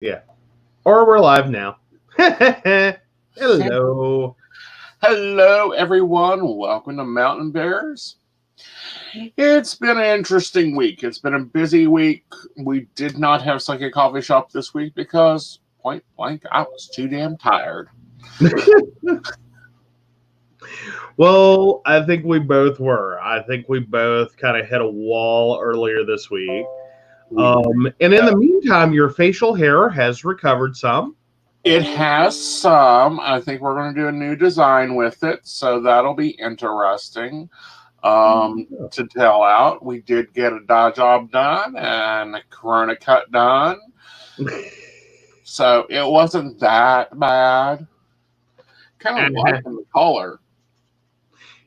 Yeah. Or we're live now. Hello. Hello, everyone. Welcome to Mountain Bears. It's been an interesting week. It's been a busy week. We did not have Psychic Coffee Shop this week because, point blank, I was too damn tired. Well, I think we both were. I think we both kind of hit a wall earlier this week. And in the meantime, your facial hair has recovered some. It has some. I think we're going to do a new design with it, so that'll be interesting to tell out. We did get a dye job done and a corona cut done. So it wasn't that bad. Kind of liking the color.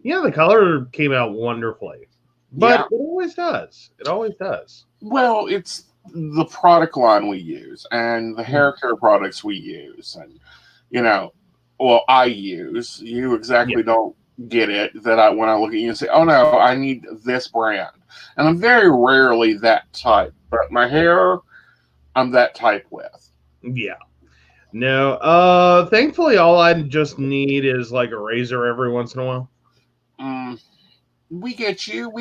Yeah, the color came out wonderfully. But it always does. It always does. Well, it's the product line we use and the hair care products we use. And, I use. You exactly don't get it that when I look at you and say, oh no, I need this brand. And I'm very rarely that type. But my hair, I'm that type with. Yeah. No. Thankfully, all I just need is like a razor every once in a while. We get you.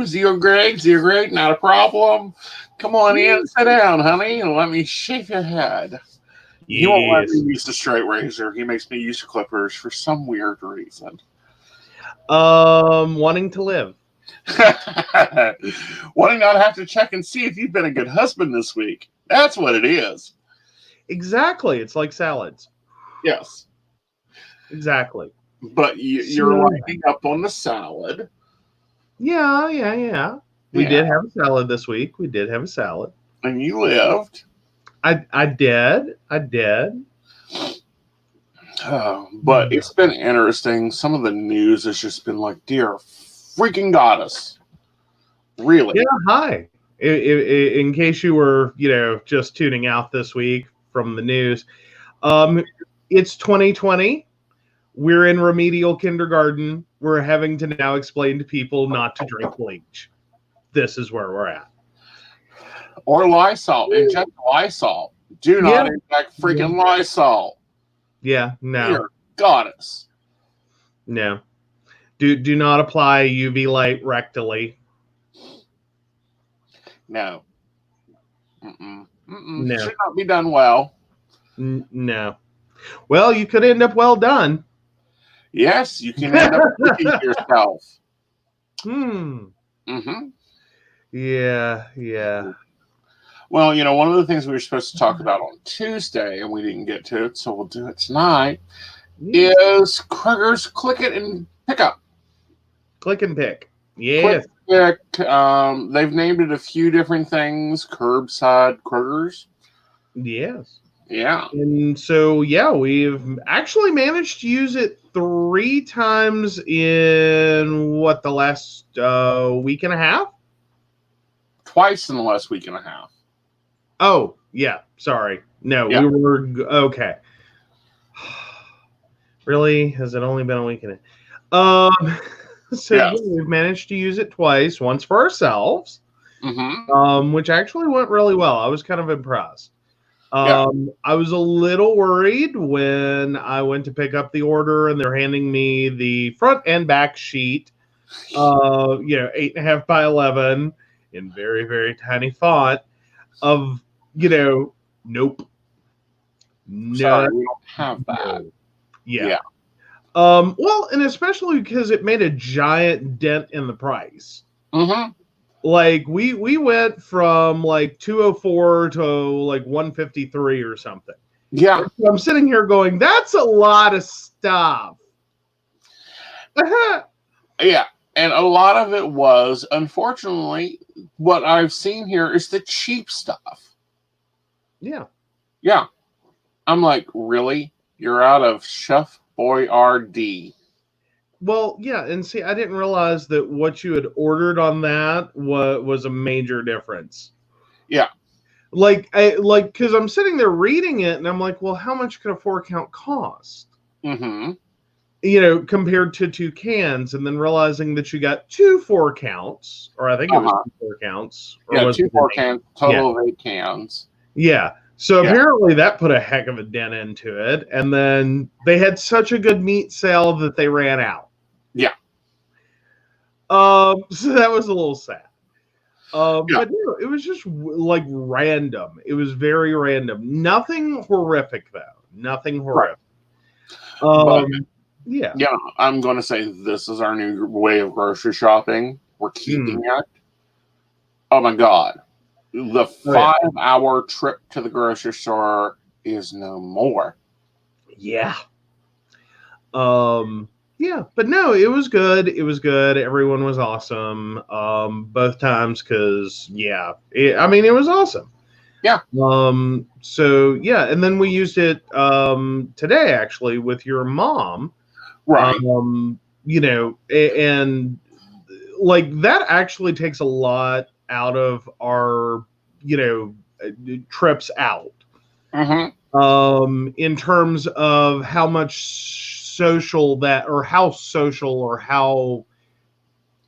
Zero grade, not a problem. Come on in, sit down, honey, and let me shave your head. He won't let me use the straight razor. He makes me use clippers for some weird reason. Wanting to live. Wanting not to have to check and see if you've been a good husband this week. That's what it is. Exactly. It's like salads. Yes. Exactly. But you're lining up on the salad. Yeah. We did have a salad this week. We did have a salad. And you lived. I did. But it's been interesting. Some of the news has just been like, dear freaking goddess. Really? Yeah, hi. In case you were, just tuning out this week from the news, it's 2020. We're in remedial kindergarten. We're having to now explain to people not to drink bleach. This is where we're at. Or Lysol. Inject Lysol. Do not inject freaking Lysol. Yeah, no. Dear goddess. No. Do not apply UV light rectally. No. No. Should not be done well. No. Well, you could end up well done. Yes, you can end up cooking yourself. Yeah. Well, one of the things we were supposed to talk about on Tuesday, and we didn't get to it, so we'll do it tonight, is Kroger's Click It and Pick Up. Click and Pick. Yes. Click, they've named it a few different things. Curbside Kroger's. Yes. Yeah. And so, we've actually managed to use it 3 times in, the last week and a half? Twice in the last week and a half. Oh, yeah. Sorry. No, we were... Okay. Really? Has it only been a week and a half? We've managed to use it twice. Once for ourselves, which actually went really well. I was kind of impressed. I was a little worried when I went to pick up the order and they're handing me the front and back sheet, 8.5 by 11 in very, very tiny font of, nope. Sorry, we don't have that. Yeah. Well, and especially because it made a giant dent in the price. Like we went from like 204 to like 153 or something. Yeah. So I'm sitting here going, that's a lot of stuff. Yeah. And a lot of it was, unfortunately, what I've seen here is the cheap stuff. Yeah. Yeah. I'm like, really? You're out of Chef Boyardee. Well, yeah, and see, I didn't realize that what you had ordered on that was a major difference. Yeah. Because I'm sitting there reading it, and I'm like, well, how much could a 4-count cost? Compared to 2 cans, and then realizing that you got 2 4-counts, or I think it was 2 4-counts. Or 2 4 cans, total of 8 cans. Yeah. So apparently that put a heck of a dent into it. And then they had such a good meat sale that they ran out. Yeah. So that was a little sad. But no, it was just like random. It was very random. Nothing horrific though. Nothing horrific. But, yeah. I'm going to say this is our new way of grocery shopping. We're keeping it. Oh my God. The 5-hour trip to the grocery store is no more. Yeah. Yeah, but no, it was good. It was good. Everyone was awesome. Both times because it was awesome. Yeah. So yeah, and then we used it today actually with your mom. Right. And like that actually takes a lot out of our, trips out. In terms of how much how social or how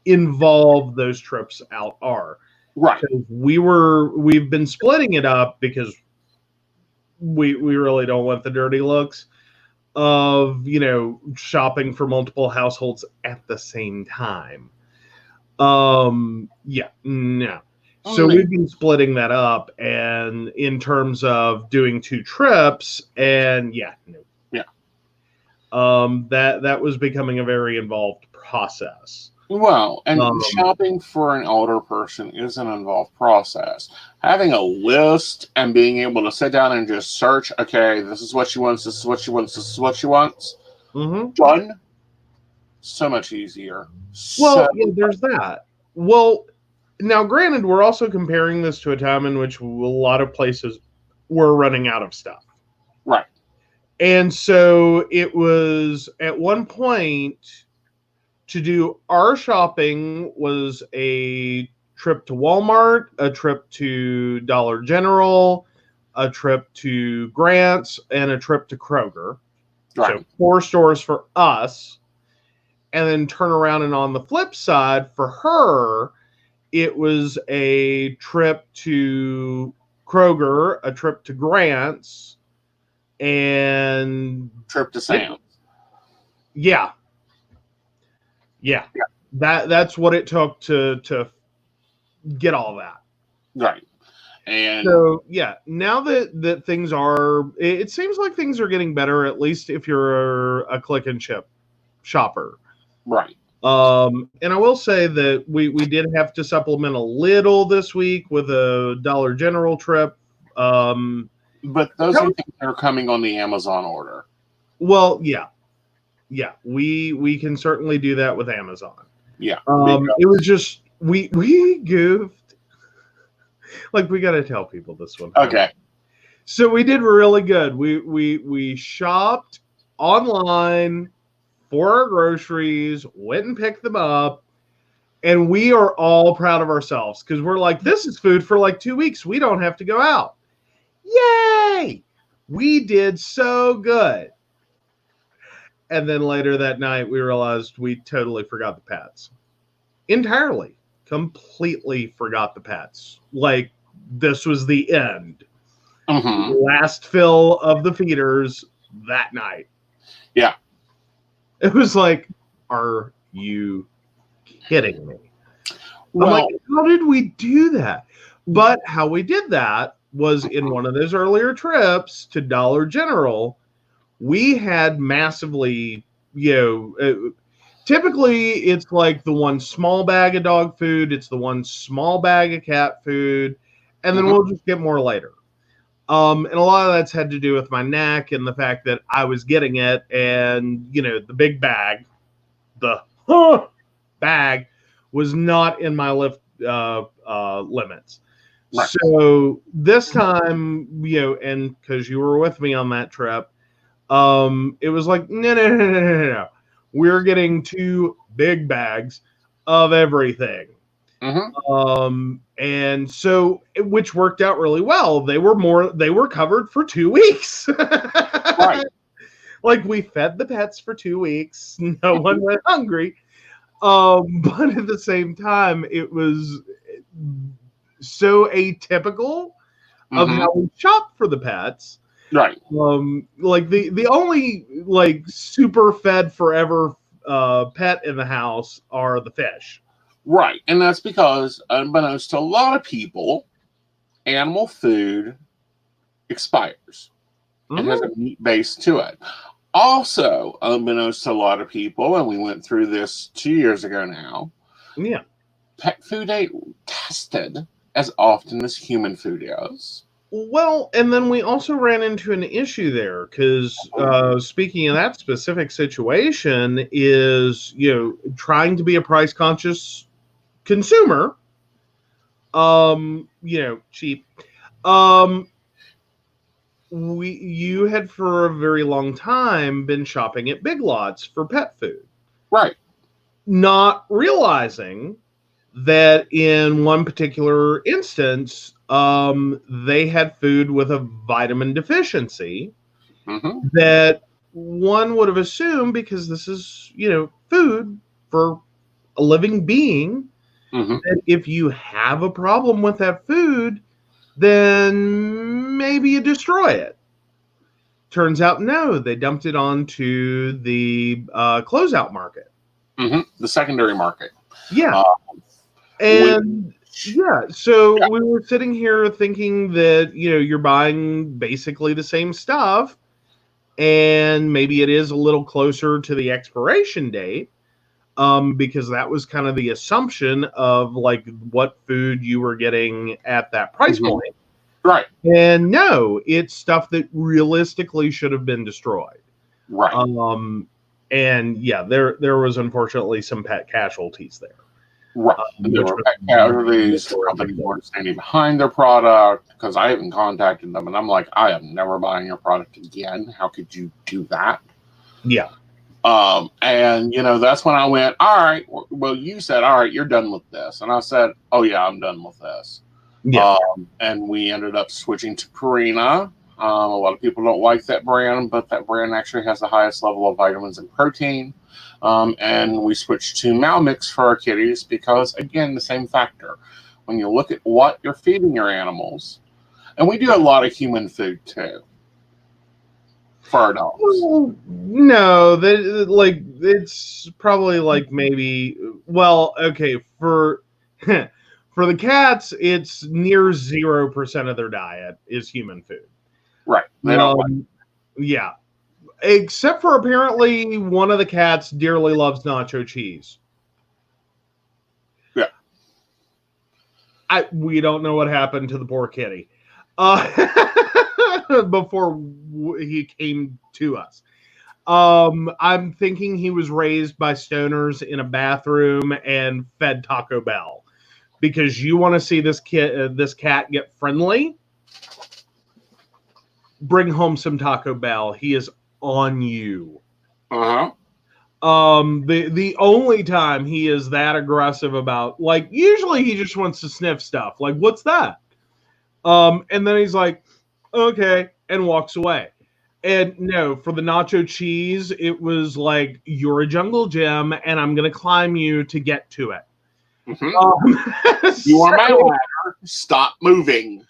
involved those trips out are. Right. We've been splitting it up because we really don't want the dirty looks of, shopping for multiple households at the same time. No. So we've been splitting that up, and in terms of doing 2 trips, and that was becoming a very involved process. Well, and shopping for an older person is an involved process. Having a list and being able to sit down and just search, okay, this is what she wants, this is what she wants, this is what she wants. Done. So much easier. Well, there's that. Well, now granted, we're also comparing this to a time in which a lot of places were running out of stuff. Right. And so it was at one point to do our shopping was a trip to Walmart, a trip to Dollar General, a trip to Grant's, and a trip to Kroger. Right. So 4 stores for us. And then turn around, and on the flip side for her, it was a trip to Kroger, a trip to Grant's, and trip to Sam's. Yeah. That's what it took to get all that. Right. And so now that things are, it seems like things are getting better, at least if you're a click and ship shopper. Right. And I will say that we did have to supplement a little this week with a Dollar General trip. But those are things that are coming on the Amazon order. Well, yeah, we can certainly do that with Amazon. Yeah. It was just we goofed. Like, we got to tell people this one. Okay. So we did really good. We shopped online for our groceries, went and picked them up, and we are all proud of ourselves because we're like, this is food for like 2 weeks. We don't have to go out. Yay! We did so good. And then later that night, we realized we totally forgot the pets. Entirely. Completely forgot the pets. Like, this was the end. Last fill of the feeders that night. Yeah. It was like, are you kidding me? Well, I'm like, how did we do that? But how we did that was in one of those earlier trips to Dollar General. We had massively, typically it's like the one small bag of dog food, it's the one small bag of cat food, and then we'll just get more later. And a lot of that's had to do with my neck and the fact that I was getting it, and the big bag, the bag, was not in my lift limits. Right. So this time, and because you were with me on that trip, it was like, no. We're getting 2 big bags of everything. And so, which worked out really well. They were covered for 2 weeks. Right. Like, we fed the pets for 2 weeks. No one went hungry. But at the same time, it was so atypical of how we shop for the pets. Right. Like the only like super fed forever pet in the house are the fish. Right. And that's because, unbeknownst to a lot of people, animal food expires. It has a meat base to it. Also, unbeknownst to a lot of people, and we went through this 2 years ago now, pet food ain't tested as often as human food is. Well, and then we also ran into an issue there because speaking of that specific situation is, trying to be a price conscious consumer, cheap. You had for a very long time been shopping at Big Lots for pet food. Right. Not realizing that in one particular instance, they had food with a vitamin deficiency that one would have assumed, because this is, food for a living being, that if you have a problem with that food, then maybe you destroy it. Turns out, no, they dumped it onto the closeout market. The secondary market. Yeah. So we were sitting here thinking that, you're buying basically the same stuff, and maybe it is a little closer to the expiration date, because that was kind of the assumption of like what food you were getting at that price point. Right. And no, it's stuff that realistically should have been destroyed. Right. And yeah, there was unfortunately some pet casualties there. Right. There were pet casualties. Companies weren't standing behind their product because I haven't contacted them, and I'm like, I am never buying your product again. How could you do that? Yeah. And that's when I went, all right, well, you said, all right, you're done with this. And I said, oh yeah, I'm done with this. Yeah. And we ended up switching to Purina. A lot of people don't like that brand, but that brand actually has the highest level of vitamins and protein. And we switched to Malmix for our kitties because, again, the same factor. When you look at what you're feeding your animals, and we do a lot of human food too for our dogs. Well, no, it's probably like maybe, well, okay, for for the cats, it's near 0% of their diet is human food. Right. They don't like it. Yeah. Except for apparently one of the cats dearly loves nacho cheese. Yeah. We don't know what happened to the poor kitty before he came to us. I'm thinking he was raised by stoners in a bathroom and fed Taco Bell, because you want to see this cat get friendly. Bring home some Taco Bell. He is on you. The only time he is that aggressive about, like, usually he just wants to sniff stuff. Like, what's that? And then he's like, okay, and walks away. And no, for the nacho cheese, it was like, you're a jungle gym, and I'm gonna climb you to get to it. You are my ladder. Stop moving.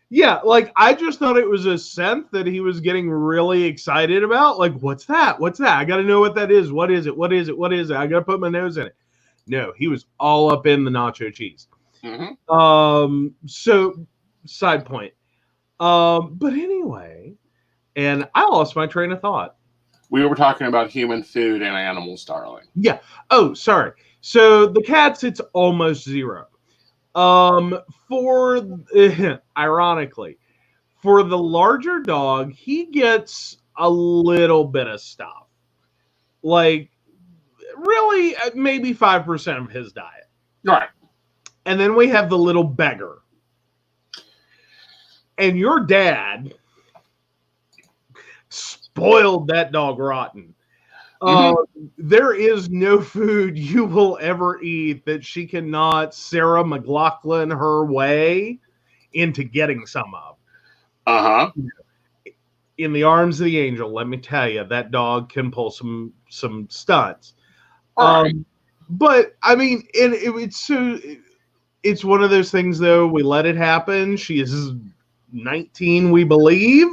Yeah, like, I just thought it was a scent that he was getting really excited about. Like, what's that? What's that? I got to know what that is. What is it? What is it? What is it? I got to put my nose in it. No, he was all up in the nacho cheese. So, side point. But anyway, and I lost my train of thought. We were talking about human food and animals, darling. Yeah. Oh, sorry. So, the cats, it's almost 0. Ironically, for the larger dog, he gets a little bit of stuff. Like, really, maybe 5% of his diet. Right. And then we have the little beggar. And your dad spoiled that dog rotten. There is no food you will ever eat that she cannot Sarah McLachlan her way into getting some of. In the arms of the angel, let me tell you, that dog can pull some stunts. But I mean, it's one of those things, though. We let it happen. She is 19, we believe.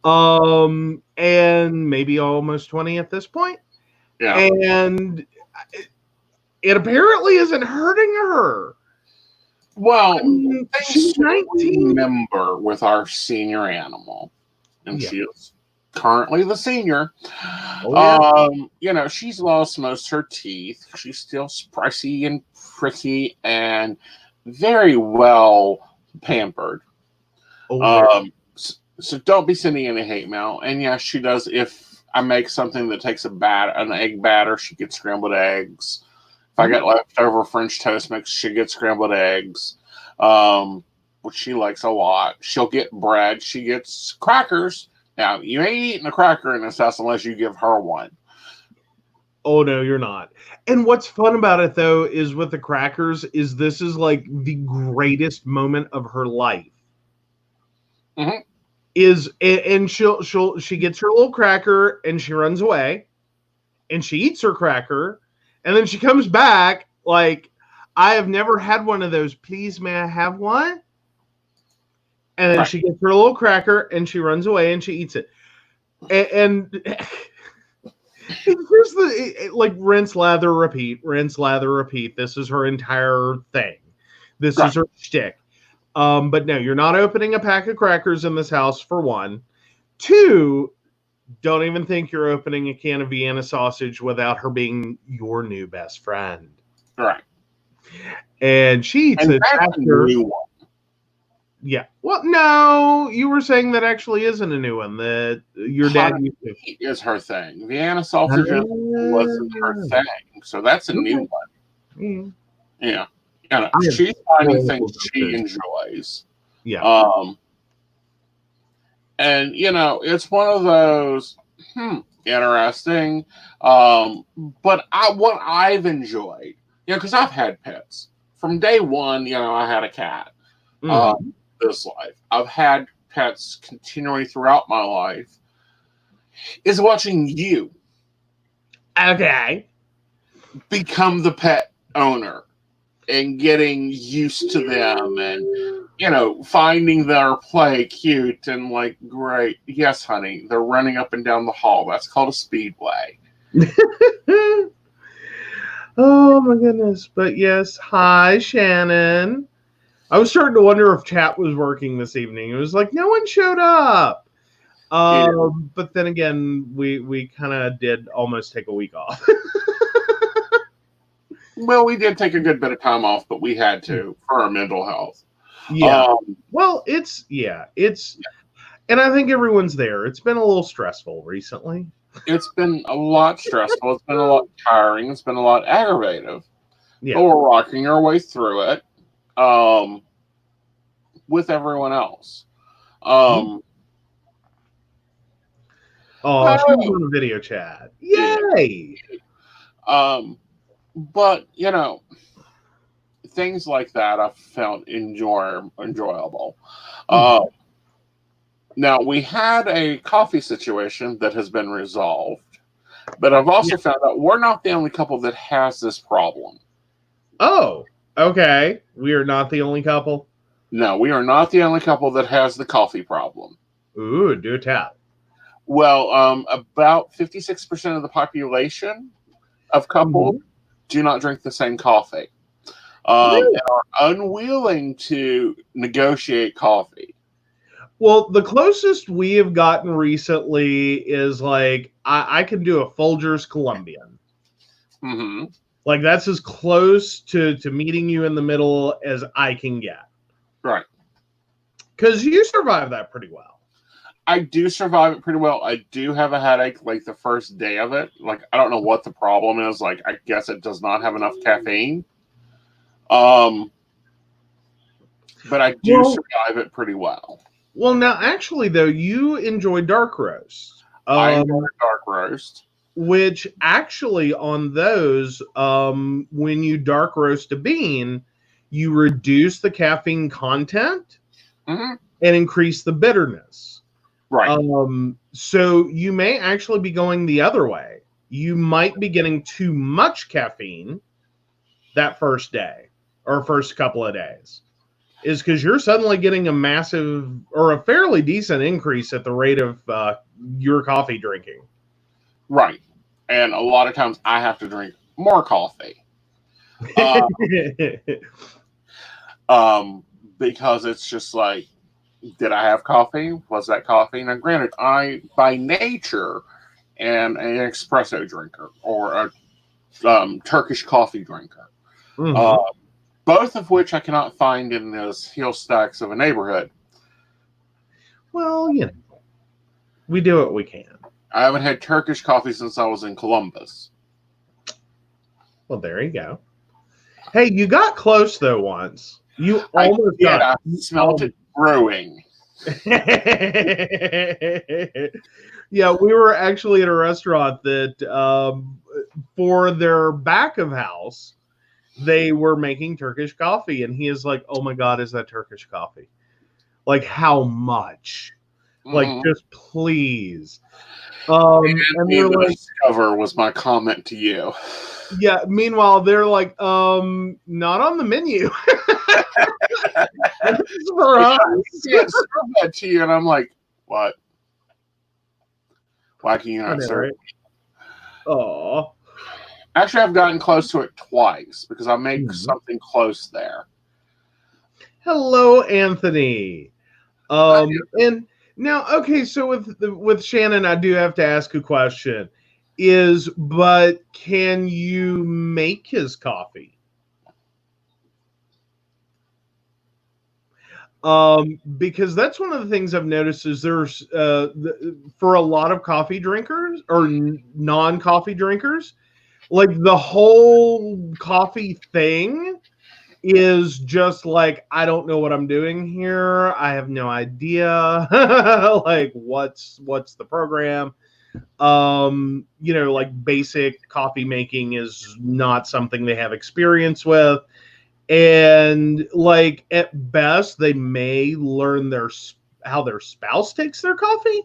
And maybe almost 20 at this point. Yeah. And it apparently isn't hurting her. Well, she's 19. Remember with our senior animal, and she is currently the senior. You know, she's lost most of her teeth. She's still pricey and pretty and very well pampered. So don't be sending any hate mail. And yes, she does. If I make something that takes an egg batter, she gets scrambled eggs. If I get leftover French toast mix, she gets scrambled eggs, which she likes a lot. She'll get bread. She gets crackers. Now, you ain't eating a cracker in this house unless you give her one. Oh, no, you're not. And what's fun about it, though, is with the crackers, is this is like the greatest moment of her life. Mm-hmm. She gets her little cracker and she runs away and she eats her cracker and then she comes back like, I have never had one of those. Please, may I have one? And then she gets her little cracker and she runs away and she eats it. And here's the like rinse, lather, repeat, rinse, lather, repeat. This is her entire thing. This is her shtick. But no, you're not opening a pack of crackers in this house, for one. Two, don't even think you're opening a can of Vienna sausage without her being your new best friend. Right. And she eats it after. New one. Yeah. Well, no, you were saying that actually isn't a new one. That your dad used to. Is her thing. Vienna sausage wasn't her thing. So that's a new one. Yeah. You know, she's finding things she enjoys. Yeah. And you know, it's one of those interesting. But what I've enjoyed, you know, because I've had pets from day one. You know, I had a cat. This life, I've had pets continually throughout my life. Is watching you, become the pet owner. And getting used to them and, you know, finding their play cute and like, great. Yes, honey. They're running up and down the hall. That's called a speedway. Oh, my goodness. But yes. Hi, Shannon. I was starting to wonder if chat was working this evening. It was like, no one showed up. But then again, we kind of did almost take a week off. Well, we did take a good bit of time off, but we had to for our mental health. Yeah. Well, it's and I think everyone's there. It's been a little stressful recently. It's been a lot stressful. It's been a lot tiring. It's been a lot aggravative. Yeah. But we're rocking our way through it with everyone else. Oh, she's on a video chat. Yay! But, you know, things like that I found enjoyable. Now, we had a coffee situation that has been resolved, but I've also found out we're not the only couple that has this problem. Oh, okay. We are not the only couple? No, we are not the only couple that has the coffee problem. Ooh, do tell. Well, about 56% of the population of couples do not drink the same coffee. And are unwilling to negotiate coffee. Well, the closest we have gotten recently is like, I can do a Folgers Colombian. Mm-hmm. Like, that's as close to meeting you in the middle as I can get. Right. Because you survive that pretty well. I do survive it pretty well. I do have a headache like the first day of it. Like, I don't know what the problem is. Like, I guess it does not have enough caffeine. But I do survive it pretty well. Well, now, actually, though, you enjoy dark roast. I enjoy dark roast. Which, actually, on those, when you dark roast a bean, you reduce the caffeine content and increase the bitterness. Right. So you may actually be going the other way. You might be getting too much caffeine that first day or first couple of days. is because you're suddenly getting a massive or a fairly decent increase at the rate of your coffee drinking. Right. And a lot of times I have to drink more coffee. Because it's just like, did I have coffee? Was that coffee? Now, granted, I, by nature, am an espresso drinker or a Turkish coffee drinker. Both of which I cannot find in those hill stacks of a neighborhood. Well, you know, we do what we can. I haven't had Turkish coffee since I was in Columbus. Well, there you go. Hey, you got close though once. You almost got. I smelled it brewing. Yeah, we were actually at a restaurant that for their back of house, they were making Turkish coffee, and he is like, "Oh my God, is that Turkish coffee? Like, how much? Like, just please." And they're like, discover was my comment to you. Yeah. Meanwhile, they're like, not on the menu. For us. Yeah, serve that to you, and I'm like, what? Why can you not serve it? Oh. Actually, I've gotten close to it twice because I make something close there. Hello, Anthony. And now, okay, so with Shannon, I do have to ask a question. But can you make his coffee? Because that's one of the things I've noticed is there's for a lot of coffee drinkers or non-coffee drinkers, like the whole coffee thing is just like, I don't know what I'm doing here. I have no idea. Like what's the program? You know, like basic coffee making is not something they have experience with. And like at best, they may learn how their spouse takes their coffee.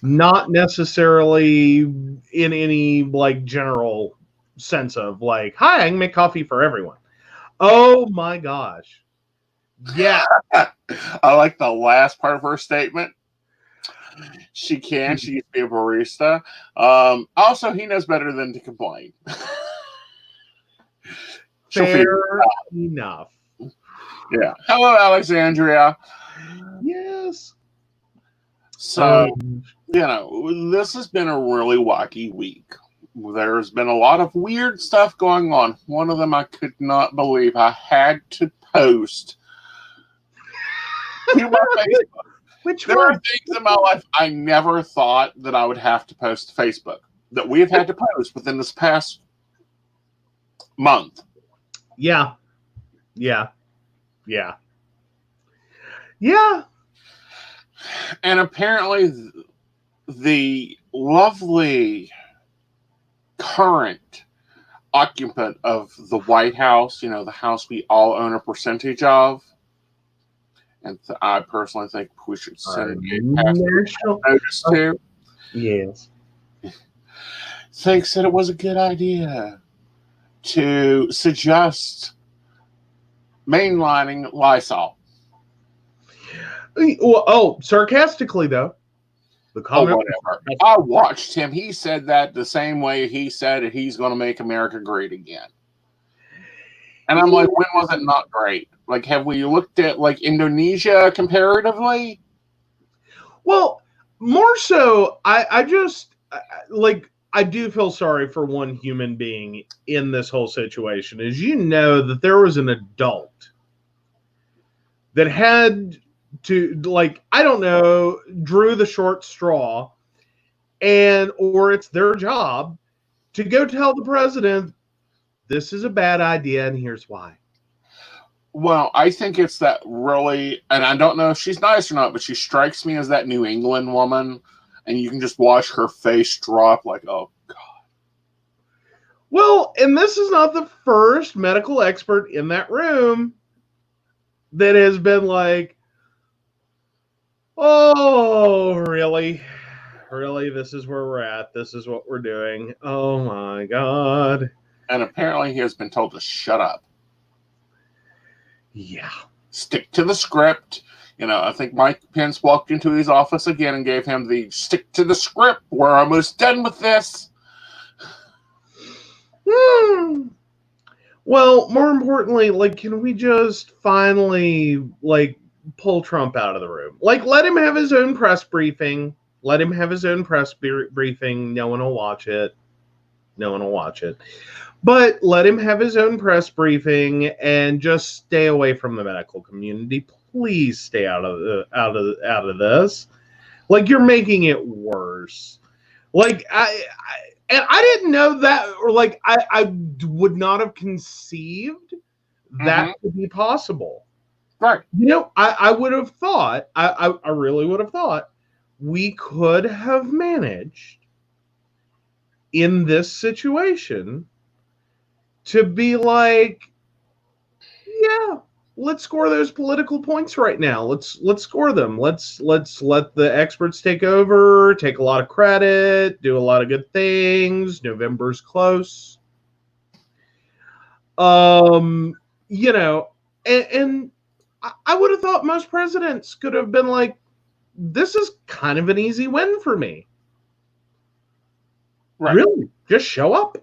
Not necessarily in any like general sense of like, hi, I can make coffee for everyone. Oh my gosh. Yeah. I like the last part of her statement. She can. She used to be a barista. Also, he knows better than to complain. Fair enough. Yeah. Hello, Alexandria. Yes. So, you know, this has been a really wacky week. There's been a lot of weird stuff going on. One of them I could not believe I had to post to my Facebook. There are things in my life I never thought that I would have to post to Facebook that we have had to post within this past month. Yeah. And apparently the lovely current occupant of the White House, you know, the house we all own a percentage of, and I personally think we should send a notice to. Yes. Thinks that it was a good idea to suggest mainlining Lysol. Oh, sarcastically though. The comment. Whatever. I watched him. He said that the same way he said it. He's going to make America great again. And I'm like, when was it not great? Like, have we looked at like Indonesia comparatively? Well, more so, I just like, I do feel sorry for one human being in this whole situation. As you know, that there was an adult that had to, like, I don't know, drew the short straw, or it's their job to go tell the president, this is a bad idea and here's why. Well, I think it's that really, and I don't know if she's nice or not, but she strikes me as that New England woman, and you can just watch her face drop like, oh, God. Well, and this is not the first medical expert in that room that has been like, oh, really? Really? This is where we're at. This is what we're doing. Oh, my God. And apparently he has been told to shut up. Yeah. stick to the script. I think Mike Pence walked into his office again and gave him the stick to the script. We're almost done with this. Well, more importantly, can we just finally, pull Trump out of the room? Let him have his own press briefing. Let him have his own press briefing. No one will watch it. But let him have his own press briefing and just stay away from the medical community. Please stay out of this. You're making it worse. And I didn't know that, or I would not have conceived that to be possible. Right. I would have thought, I really would have thought we could have managed in this situation to be yeah, let's score those political points right now. Let's score them. Let's let the experts take over, take a lot of credit, do a lot of good things. November's close. And I would have thought most presidents could have been this is kind of an easy win for me. Right. Really, just show up.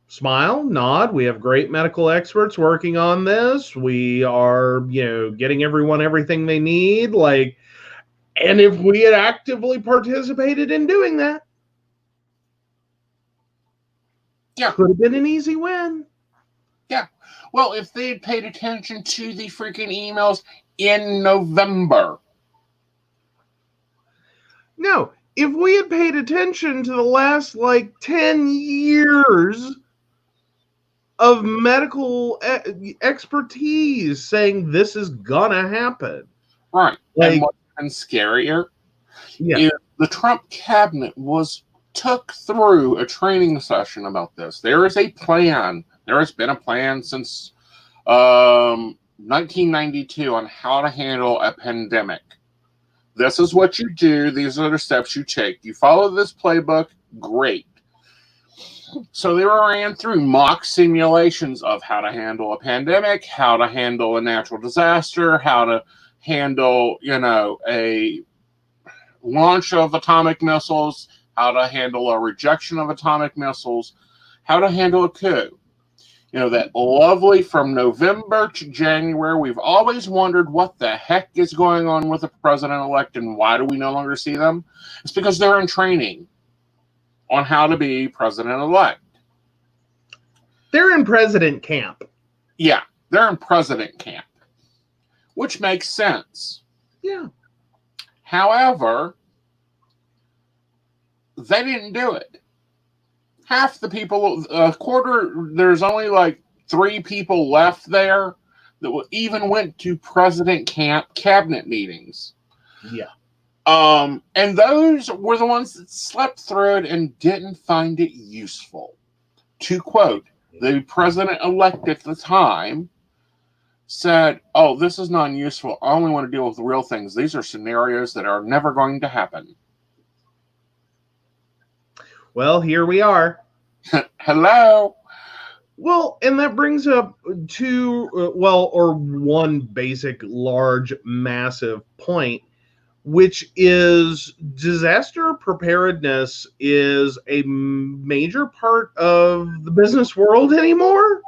Smile, nod. We have great medical experts working on this. We are, getting everyone everything they need. And if we had actively participated in doing that, could have been an easy win. Yeah. Well, if they had paid attention to the freaking emails in November. No, if we had paid attention to the last 10 years of medical expertise saying this is gonna happen. Right. And what's even scarier is the Trump cabinet took through a training session about this. There is a plan. There has been a plan since 1992 on how to handle a pandemic. This is what you do. These are the steps you take. You follow this playbook, great. So they ran through mock simulations of how to handle a pandemic, how to handle a natural disaster, how to handle, a launch of atomic missiles, how to handle a rejection of atomic missiles, how to handle a coup. That lovely from November to January, we've always wondered what the heck is going on with the president-elect and why do we no longer see them? It's because they're in training on how to be president-elect. They're in president camp. Yeah, they're in president camp, which makes sense. Yeah. However, they didn't do it. Half the people, there's only 3 people left there that even went to president camp cabinet meetings. Yeah. And those were the ones that slept through it and didn't find it useful. To quote, the president-elect at the time said, "Oh, this is non-useful. I only want to deal with real things. These are scenarios that are never going to happen." Well, here we are. Hello. Well, and that brings up one basic, large, massive point, which is disaster preparedness is a major part of the business world anymore.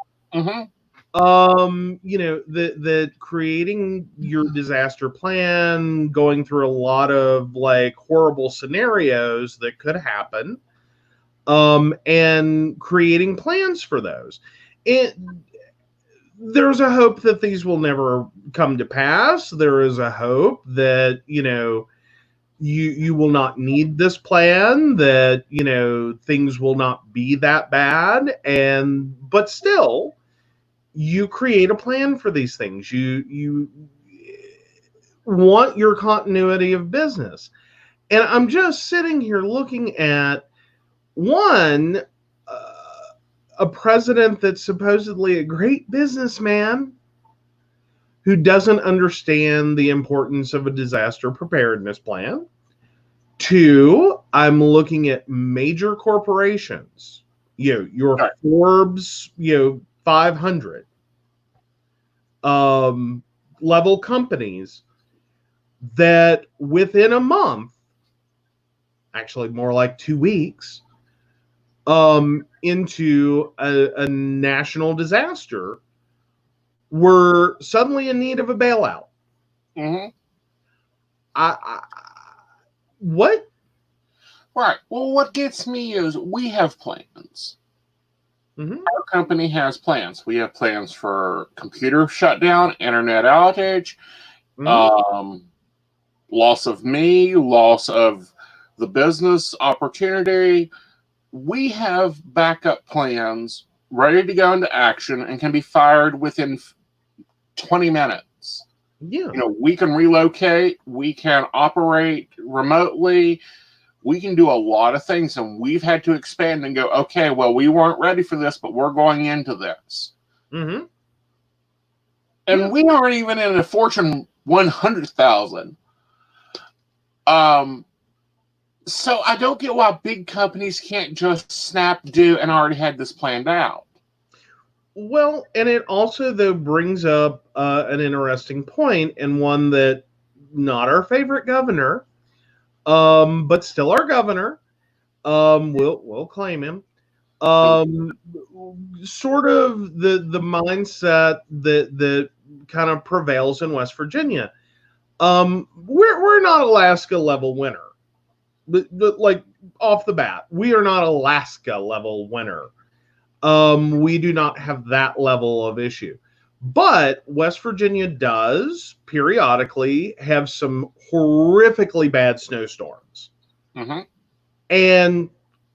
The creating your disaster plan, going through a lot of horrible scenarios that could happen. And creating plans for those. There's a hope that these will never come to pass. There is a hope that, you will not need this plan, that, things will not be that bad. But still, you create a plan for these things. You want your continuity of business. And I'm just sitting here looking at a president that's supposedly a great businessman who doesn't understand the importance of a disaster preparedness plan. 2, I'm looking at major corporations, your Forbes, 500, level companies that within a month, actually more like 2 weeks, into a national disaster, were suddenly in need of a bailout. Mm-hmm. What? Right. Well, what gets me is we have plans. Mm-hmm. Our company has plans. We have plans for computer shutdown, internet outage, loss of me, loss of the business opportunity. We have backup plans ready to go into action and can be fired within 20 minutes. Yeah. We can relocate, we can operate remotely, we can do a lot of things, and we've had to expand and go, okay, well, we weren't ready for this, but we're going into this. Mm-hmm. And we aren't even in a Fortune 100,000. So I don't get why big companies can't just snap, do, and already had this planned out. Well, and it also, though, brings up an interesting point, and one that not our favorite governor, but still our governor, we'll claim him. Sort of the mindset that kind of prevails in West Virginia. We're not Alaska level winner. But like off the bat, we are not Alaska level winner. We do not have that level of issue. But West Virginia does periodically have some horrifically bad snowstorms. Mm-hmm. And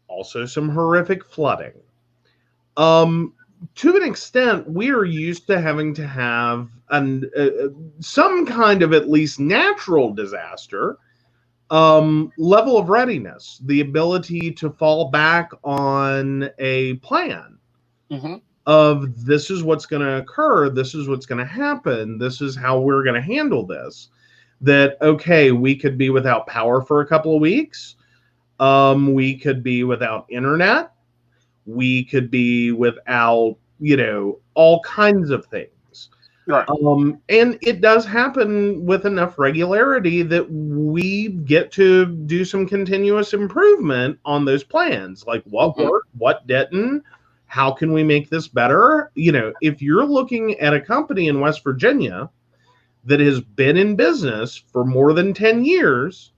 also some horrific flooding. To an extent, we are used to having to have some kind of at least natural disaster level of readiness, the ability to fall back on a plan of this is what's going to occur, this is what's going to happen, this is how we're going to handle this. That, okay, we could be without power for a couple of weeks. We could be without internet. We could be without, all kinds of things. Right. And it does happen with enough regularity that we get to do some continuous improvement on those plans. Like what worked, what didn't, how can we make this better? If you're looking at a company in West Virginia that has been in business for more than 10 years,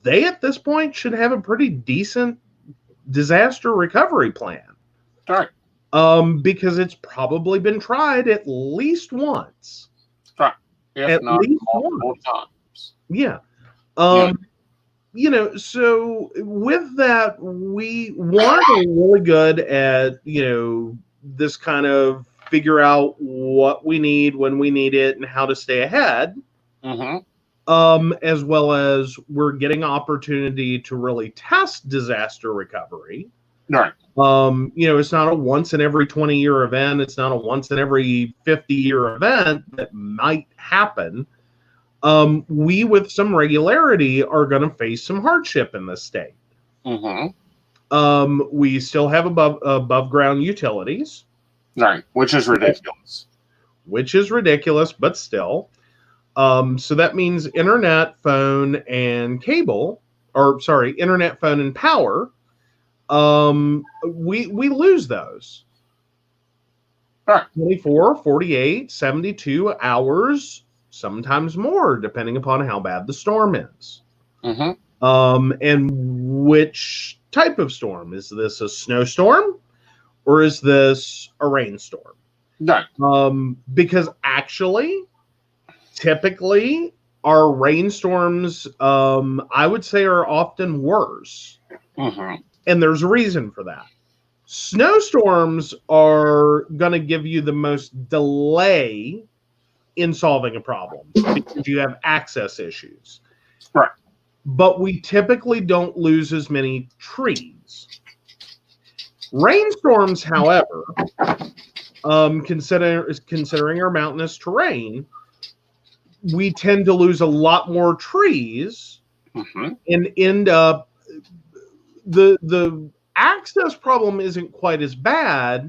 they at this point should have a pretty decent disaster recovery plan. Right. Because it's probably been tried at least once. Right. If at not least multiple times. Yeah. So with that, we are really good at, this kind of figure out what we need when we need it and how to stay ahead. As well as we're getting opportunity to really test disaster recovery. Right. It's not a once in every 20-year event. It's not a once in every 50-year event that might happen. We, with some regularity, are going to face some hardship in this state. We still have above ground utilities. Right, which is ridiculous. But still. So that means internet, phone, and cable, internet, phone, and power. We lose those. Right. 24, 48, 72 hours, sometimes more, depending upon how bad the storm is. And which type of storm. Is this a snowstorm or is this a rainstorm? No. Because actually, typically, our rainstorms, I would say, are often worse. And there's a reason for that. Snowstorms are going to give you the most delay in solving a problem because you have access issues. Right. But we typically don't lose as many trees. Rainstorms, however, considering our mountainous terrain, we tend to lose a lot more trees and end up the access problem isn't quite as bad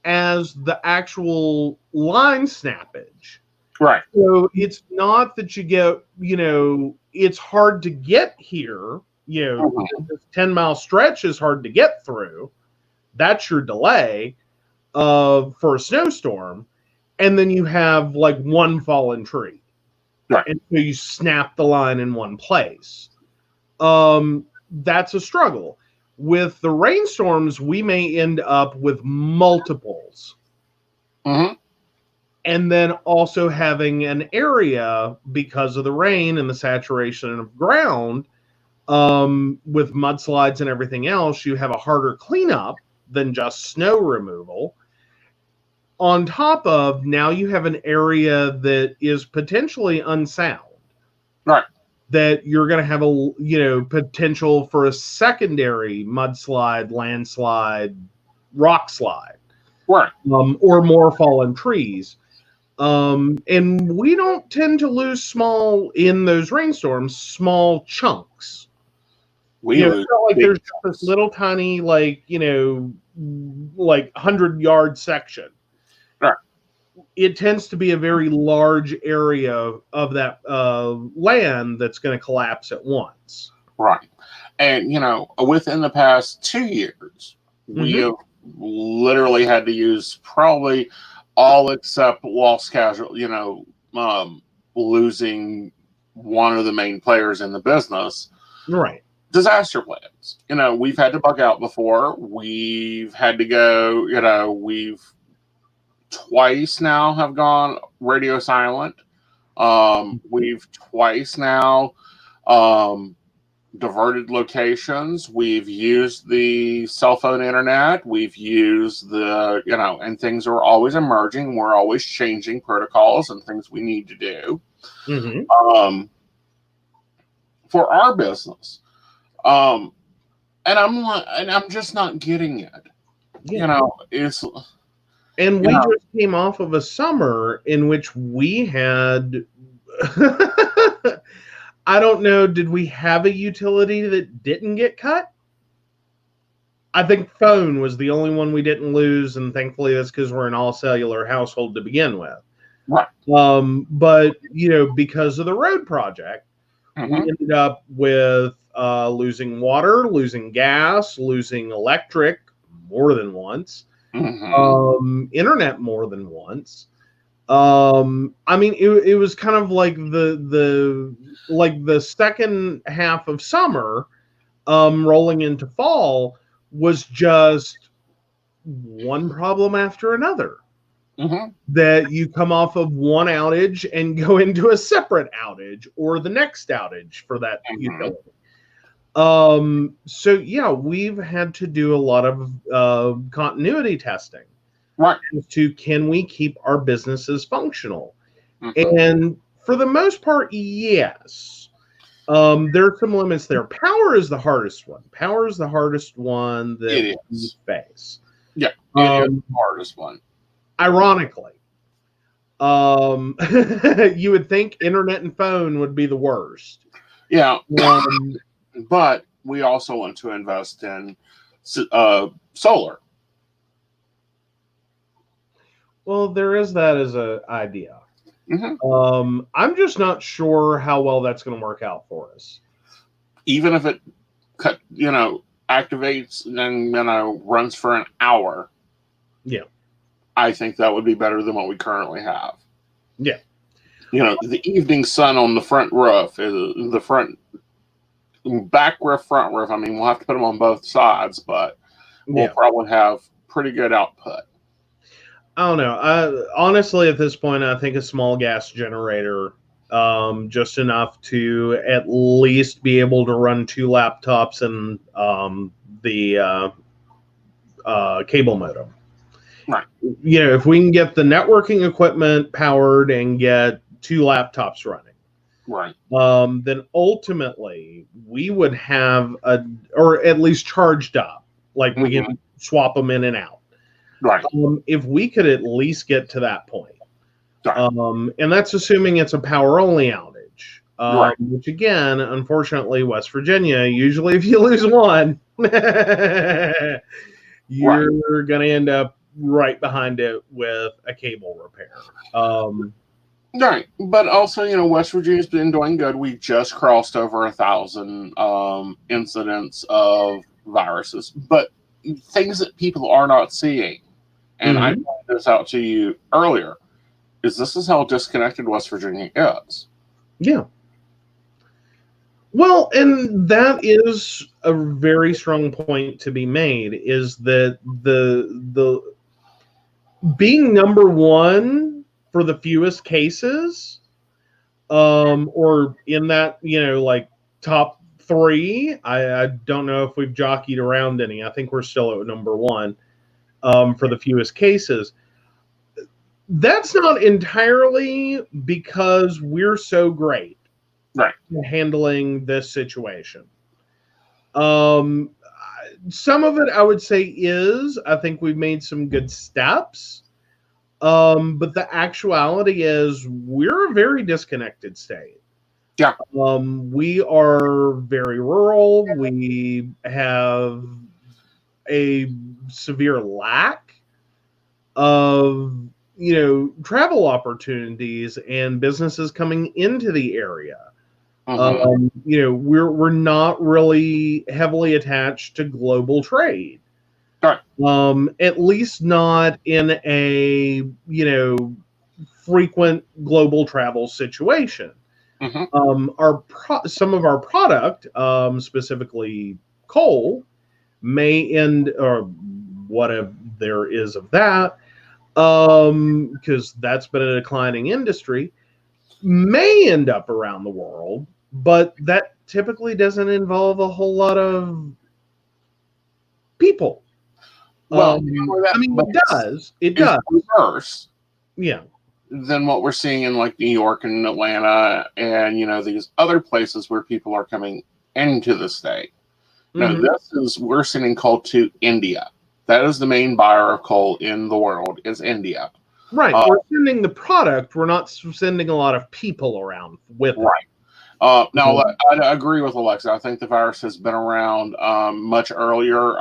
as the actual line snappage. Right. So it's not that you get, it's hard to get here. This 10-mile stretch is hard to get through. That's your delay for a snowstorm. And then you have like one fallen tree. Right. And so you snap the line in one place. That's a struggle. With the rainstorms, we may end up with multiples. Mm-hmm. And then also having an area, because of the rain and the saturation of ground, with mudslides and everything else, you have a harder cleanup than just snow removal. On top of, now you have an area that is potentially unsound. Right. That you're going to have a, potential for a secondary mudslide, landslide, rock slide. Right. Or more fallen trees. And we don't tend to lose in those rainstorms, small chunks. It's not like there's just this little tiny, like 100-yard section. Right. It tends to be a very large area of that land that's going to collapse at once. Right. And, within the past 2 years, we have literally had to use probably all except lost casualty, losing one of the main players in the business. Right. Disaster plans. We've had to bug out before. We've had to go, we've twice now have gone radio silent. We've twice now diverted locations. We've used the cell phone internet. We've used and things are always emerging. We're always changing protocols and things we need to do for our business. And I'm just not getting it. Yeah. And we just came off of a summer in which we had I don't know, did we have a utility that didn't get cut? I think phone was the only one we didn't lose, and thankfully that's because we're an all-cellular household to begin with. Right. But, because of the road project, we ended up with losing water, losing gas, losing electric more than once, internet more than once. It was kind of like the second half of summer, rolling into fall, was just one problem after another. That you come off of one outage and go into a separate outage or the next outage for that utility. So yeah, we've had to do a lot of continuity testing. Right. To can we keep our businesses functional? And for the most part, yes. There are some limits there. Power is the hardest one. Power is the hardest one that we face. Yeah, it is the hardest one. Ironically, you would think internet and phone would be the worst. Yeah, but we also want to invest in solar. Well, there is that as an idea. I'm just not sure how well that's going to work out for us. Even if it activates and runs for an hour. Yeah. I think that would be better than what we currently have. Yeah. The evening sun on the front roof, the back roof, front roof. I mean, we'll have to put them on both sides, but we'll probably have pretty good output. I don't know. Honestly, at this point, I think a small gas generator, just enough to at least be able to run 2 laptops and the cable modem. Right. If we can get the networking equipment powered and get 2 laptops running, right, then ultimately we would have or at least charged up, like we can swap them in and out. Right. If we could at least get to that point, and that's assuming it's a power only outage, which again, unfortunately, West Virginia, usually if you lose one, you're going to end up right behind it with a cable repair. Right, but also, West Virginia's been doing good. We just crossed over 1,000 incidents of viruses, but things that people are not seeing, and I pointed this out to you earlier, is this is how disconnected West Virginia is. Yeah. Well, and that is a very strong point to be made, is that the being number one for the fewest cases, or in that, like top three, I don't know if we've jockeyed around any. I think we're still at number one for the fewest cases. That's not entirely because we're so great. Right. Handling this situation. Some of it I would say is, I think we've made some good steps. But the actuality is we're a very disconnected state. Yeah. We are very rural. We have a severe lack of, travel opportunities and businesses coming into the area. We're not really heavily attached to global trade. Right. At least not in a, frequent global travel situation. Some of our product, specifically coal, may end, or whatever there is of that, because that's been a declining industry, may end up around the world, but that typically doesn't involve a whole lot of people. Well, it does. It does. Reverse. Yeah. Than what we're seeing in like New York and Atlanta and these other places where people are coming into the state. Now, we're sending coal to India. That is the main buyer of coal in the world, is India. Right. We're sending the product. We're not sending a lot of people around with it. Right. Now, I agree with Alexa. I think the virus has been around much earlier.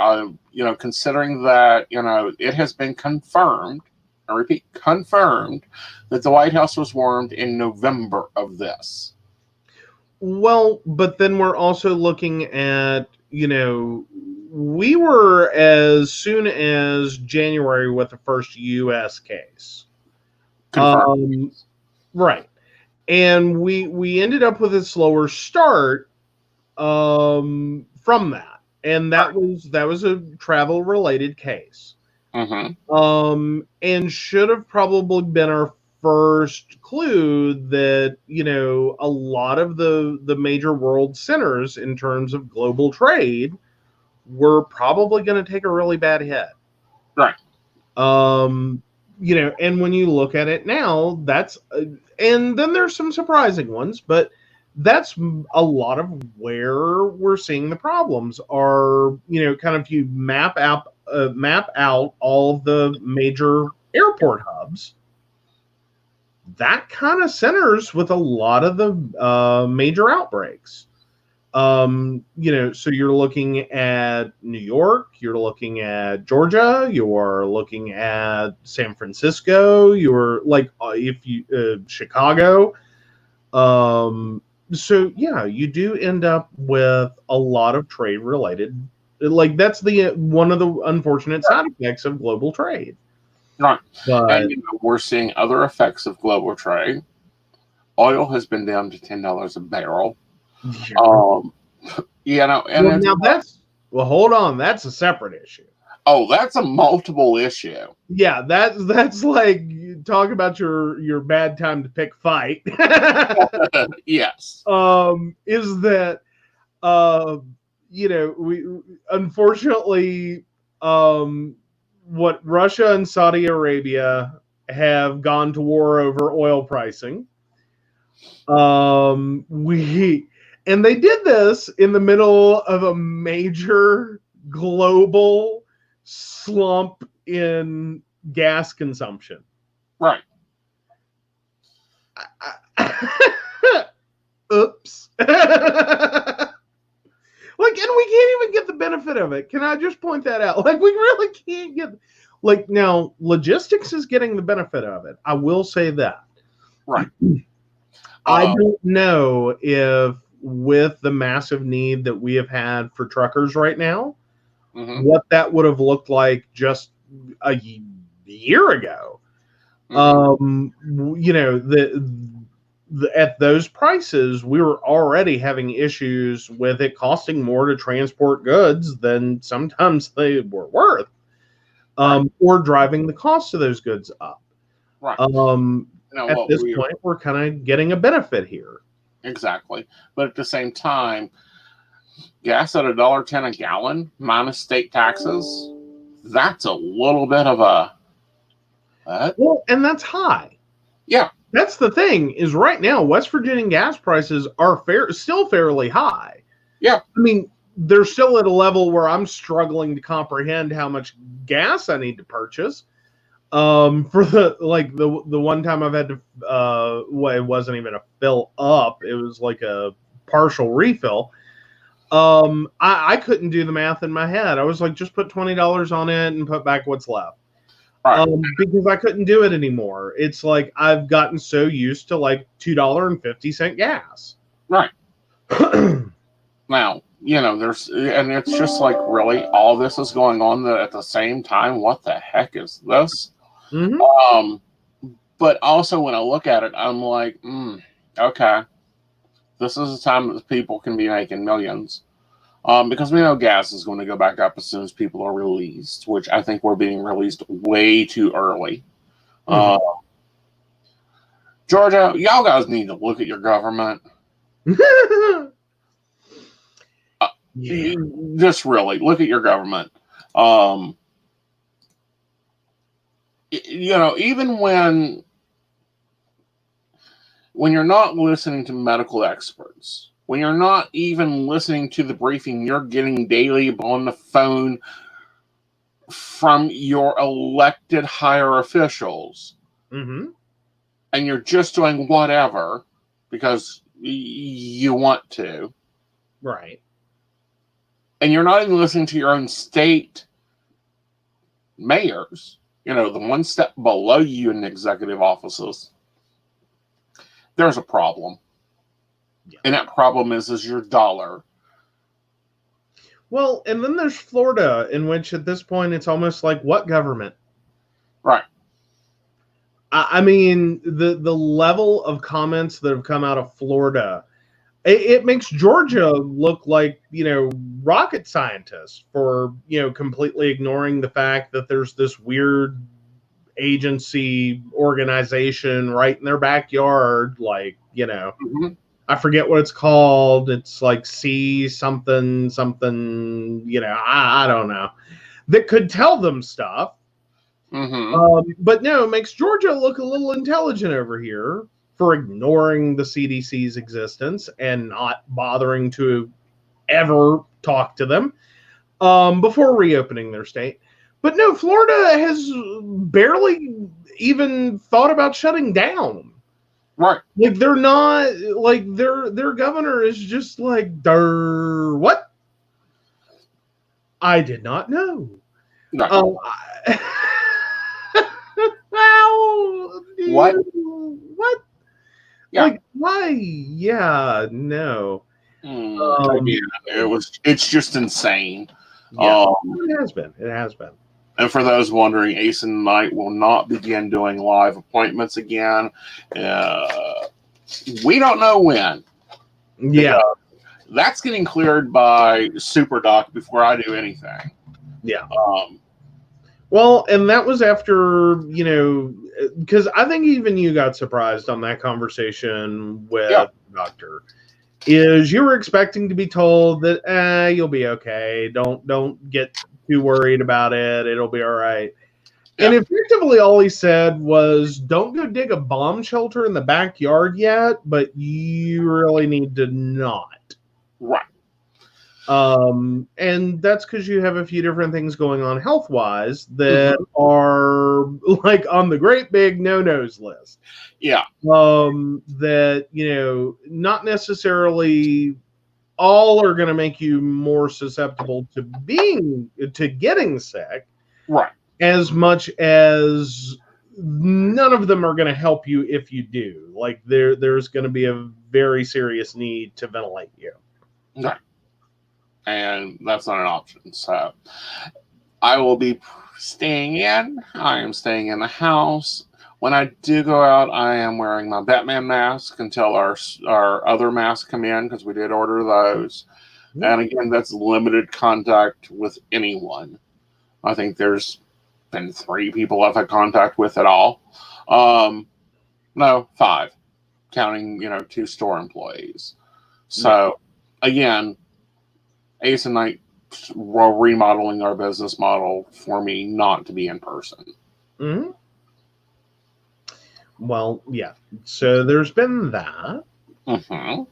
Considering that, it has been confirmed, I repeat, confirmed, that the White House was warned in November of this. Well, but then we're also looking at, we were as soon as January with the first U.S. case. Right. And we ended up with a slower start from that. And that was a travel related case. And should have probably been our first clue that, a lot of the major world centers in terms of global trade were probably going to take a really bad hit. Right. And when you look at it now, and then there's some surprising ones, but that's a lot of where we're seeing the problems are, kind of, you map out all of the major airport hubs. That kind of centers with a lot of the major outbreaks. So you're looking at New York, you're looking at Georgia, you're looking at San Francisco, you're like, Chicago. So yeah, you do end up with a lot of trade related, like that's one of the unfortunate side effects of global trade. Right. And we're seeing other effects of global trade. Oil has been down to $10 a barrel. Now hold on, that's a separate issue. Oh, that's a multiple issue. Yeah, that's like, you talk about your bad time to pick fight. Yes. Is that we unfortunately what Russia and Saudi Arabia have gone to war over oil pricing. And they did this in the middle of a major global slump in gas consumption. Right. Oops. And we can't even get the benefit of it. Can I just point that out? We really can't get. like now logistics is getting the benefit of it. I will say that. Right. I don't know if with the massive need that we have had for truckers right now, what that would have looked like just a year ago. You know, at those prices, we were already having issues with it costing more to transport goods than sometimes they were worth, or driving the cost of those goods up. Right. At this point, we're kind of getting a benefit here. Exactly. But at the same time, gas at $1.10 a gallon minus state taxes, that's a little bit of a... well, and that's high. Yeah. That's the thing, is right now, West Virginia gas prices are still fairly high. Yeah. I mean, they're still at a level where I'm struggling to comprehend how much gas I need to purchase. For the one time I've had to, well, it wasn't even a fill up. It was like a partial refill. I couldn't do the math in my head. I was like, just put $20 on it and put back what's left. Because I couldn't do it anymore. It's like I've gotten so used to like $2.50 gas. Right. Now, you know, and it's just like, really, all this is going on at the same time. What the heck is this? But also when I look at it, I'm like, okay, this is a time that people can be making millions. Because we know gas is going to go back up as soon as people are released, which I think we're being released way too early. Georgia, y'all guys need to look at your government. Just really look at your government. You know, even when you're not listening to medical experts, when you're not even listening to the briefing you're getting daily on the phone from your elected higher officials, and you're just doing whatever because you want to. Right. And you're not even listening to your own state mayors, you know, the one step below you in the executive offices. There's a problem. Yeah. And that problem is your dollar. Well, and then there's Florida, in which at this point it's almost like, what government? Right. I mean, the level of comments that have come out of Florida, it makes Georgia look like, you know, rocket scientists for, you know, completely ignoring the fact that there's this weird agency organization right in their backyard, like, you know, I forget what it's called. It's like C something, you know, I don't know, that could tell them stuff. But no, it makes Georgia look a little intelligent over here for ignoring the CDC's existence and not bothering to ever talk to them before reopening their state. But no, Florida has barely even thought about shutting down. Right. Like, they're not, like, their governor is just like, what? I did not know. No. What? Yeah. Like, why? Yeah, no. It's just insane. Yeah, it has been. And for those wondering, Ace and Knight will not begin doing live appointments again. We don't know when. Yeah. That's getting cleared by SuperDoc before I do anything. Yeah. Well, and that was after, you know, because I think even you got surprised on that conversation with the doctor. Is you were expecting to be told that you'll be okay. Don't get too worried about it. It'll be all right. Yeah. And effectively all he said was, don't go dig a bomb shelter in the backyard yet, but you really need to not. Right. And that's because you have a few different things going on health-wise that are like on the great big no-nos list. Yeah. That, you know, not necessarily all are going to make you more susceptible to getting sick. Right. as much as none of them are going to help you if you do. Like there's going to be a very serious need to ventilate you. Right. And that's not an option. So I will be staying in. I am staying in the house. When I do go out, I am wearing my Batman mask until our other masks come in, because we did order those. And again, that's limited contact with anyone. I think there's been 3 people I've had contact with at all. No, 5, counting 2 store employees. So again, Ace and Night were remodeling our business model for me not to be in person. Mm-hmm. Well, yeah. So there's been that. Mm-hmm.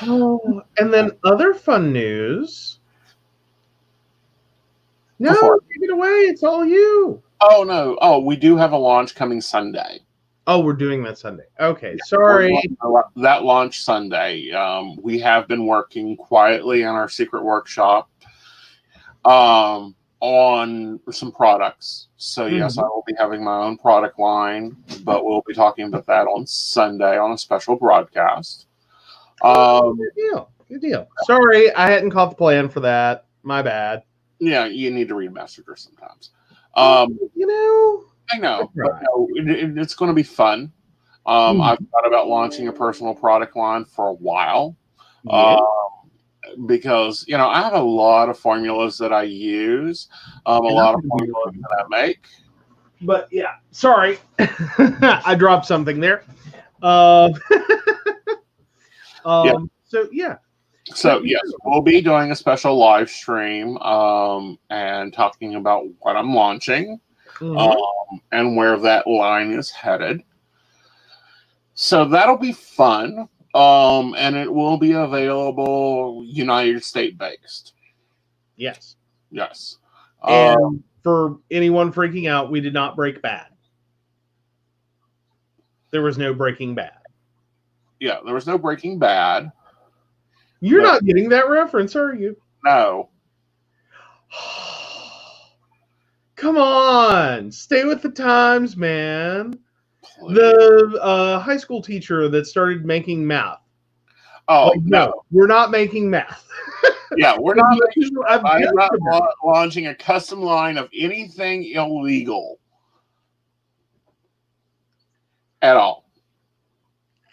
Oh, and then other fun news. No, take it away. It's all you. Oh, no. Oh, we do have a launch coming Sunday. Oh, we're doing that Sunday. Okay, sorry. That launch Sunday. We have been working quietly in our secret workshop on some products. So, yes, I will be having my own product line, but we'll be talking about that on Sunday on a special broadcast. Good deal. Good deal. Sorry, I hadn't caught the plan for that. My bad. Yeah, you need to read Messenger sometimes. I know, but no, it's going to be fun. I've thought about launching a personal product line for a while. Because, I have a lot of formulas that I use, a lot of formulas that I make. But yeah, sorry. I dropped something there. So yes, we'll be doing a special live stream and talking about what I'm launching and where that line is headed. So that'll be fun. And it will be available United States based. Yes. Yes. And for anyone freaking out, we did not break bad. There was no Breaking Bad. Yeah, there was no Breaking Bad. You're not getting that reference, are you? No. Come on. Stay with the times, man. Please. The high school teacher that started making math. Oh, no. We're not making math. Yeah, we're not I'm not launching a custom line of anything illegal at all.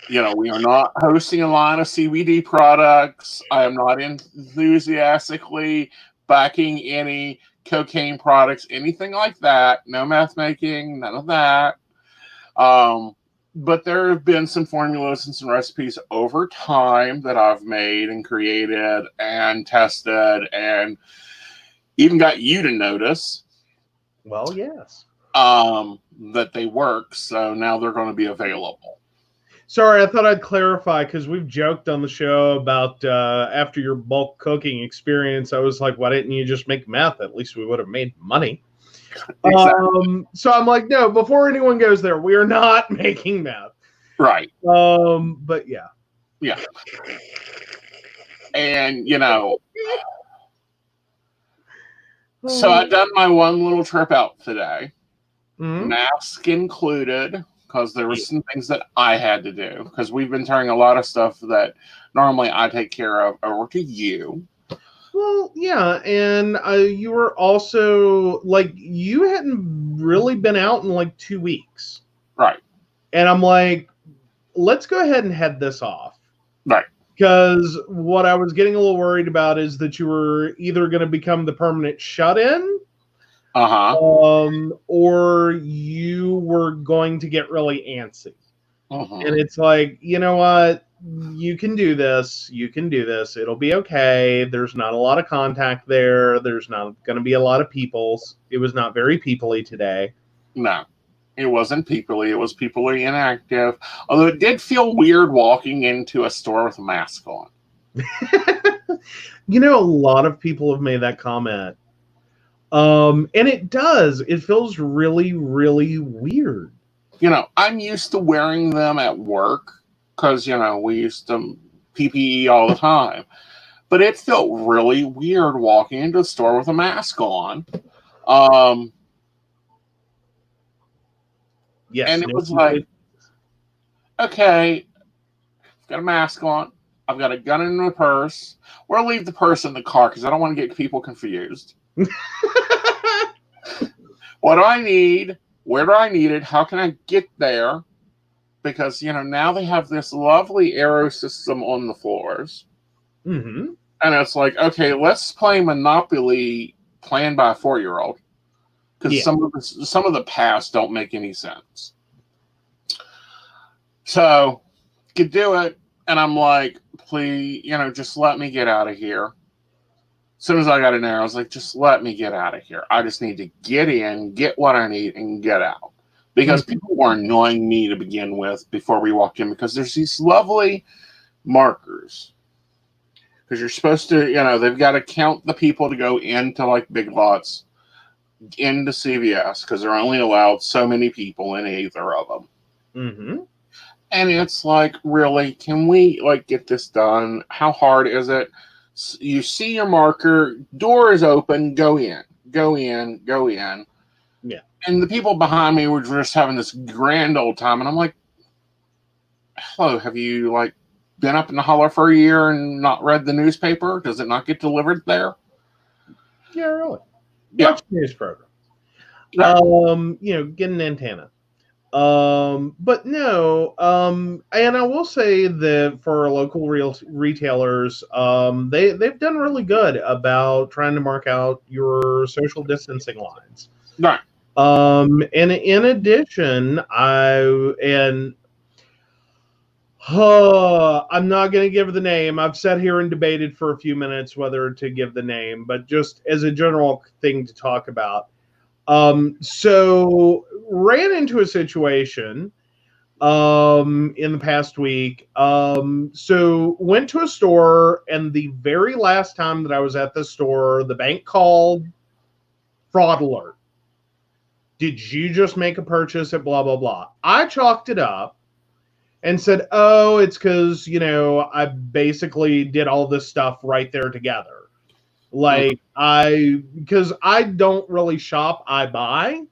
We are not hosting a line of CBD products. I am not enthusiastically backing any cocaine products, anything like that. No meth making, none of that. But there have been some formulas and some recipes over time that I've made and created and tested and even got you to notice. Well, yes. That they work. So now they're going to be available. Sorry, I thought I'd clarify because we've joked on the show about after your bulk cooking experience, I was like, why didn't you just make meth? At least we would have made money. Exactly. So I'm like, no, before anyone goes there, we are not making meth. Right. But yeah. Yeah. And, so I've done my one little trip out today. Mask included, because there were some things that I had to do, because we've been turning a lot of stuff that normally I take care of over to you. Well, yeah, and you were also, you hadn't really been out in 2 weeks. Right. And I'm like, let's go ahead and head this off. Right. Because what I was getting a little worried about is that you were either going to become the permanent shut-in, or you were going to get really antsy. And it's like, you know what? You can do this. You can do this. It'll be okay. There's not a lot of contact there. There's not going to be a lot of people. It was not very people-y today. No, it wasn't people-y. It was people-y inactive. Although it did feel weird walking into a store with a mask on. A lot of people have made that comment. And it does. It feels really, really weird. I'm used to wearing them at work. Because, we used to PPE all the time. But it felt really weird walking into a store with a mask on. Yes. And it was like, okay, I've got a mask on. I've got a gun in my purse. We'll leave the purse in the car because I don't want to get people confused. What do I need? Where do I need it? How can I get there? Because, now they have this lovely arrow system on the floors. Mm-hmm. And it's like, okay, let's play Monopoly planned by a 4-year-old. Because some of the past don't make any sense. So, could do it. And I'm like, please, just let me get out of here. As soon as I got in there, I was like, just let me get out of here. I just need to get in, get what I need, and get out. Because people were annoying me to begin with before we walked in, because there's these lovely markers. Because you're supposed to, they've got to count the people to go into like Big Lots, into CVS, because they're only allowed so many people in either of them. Mm-hmm. And it's like, really, can we get this done? How hard is it? You see your marker, door is open, go in, go in, go in. Yeah. And the people behind me were just having this grand old time. And I'm like, hello, have you been up in the holler for a year and not read the newspaper? Does it not get delivered there? Yeah, really. Yeah. Watch the news program. Right. Get an antenna. But no, and I will say that for local retailers, they've done really good about trying to mark out your social distancing lines. Right. And in addition, I'm not going to give the name. I've sat here and debated for a few minutes whether to give the name, but just as a general thing to talk about. So ran into a situation in the past week. So went to a store, and the very last time that I was at the store, the bank called, fraud alert. Did you just make a purchase at blah, blah, blah? I chalked it up and said, oh, it's because, I basically did all this stuff right there together. Because I don't really shop, I buy.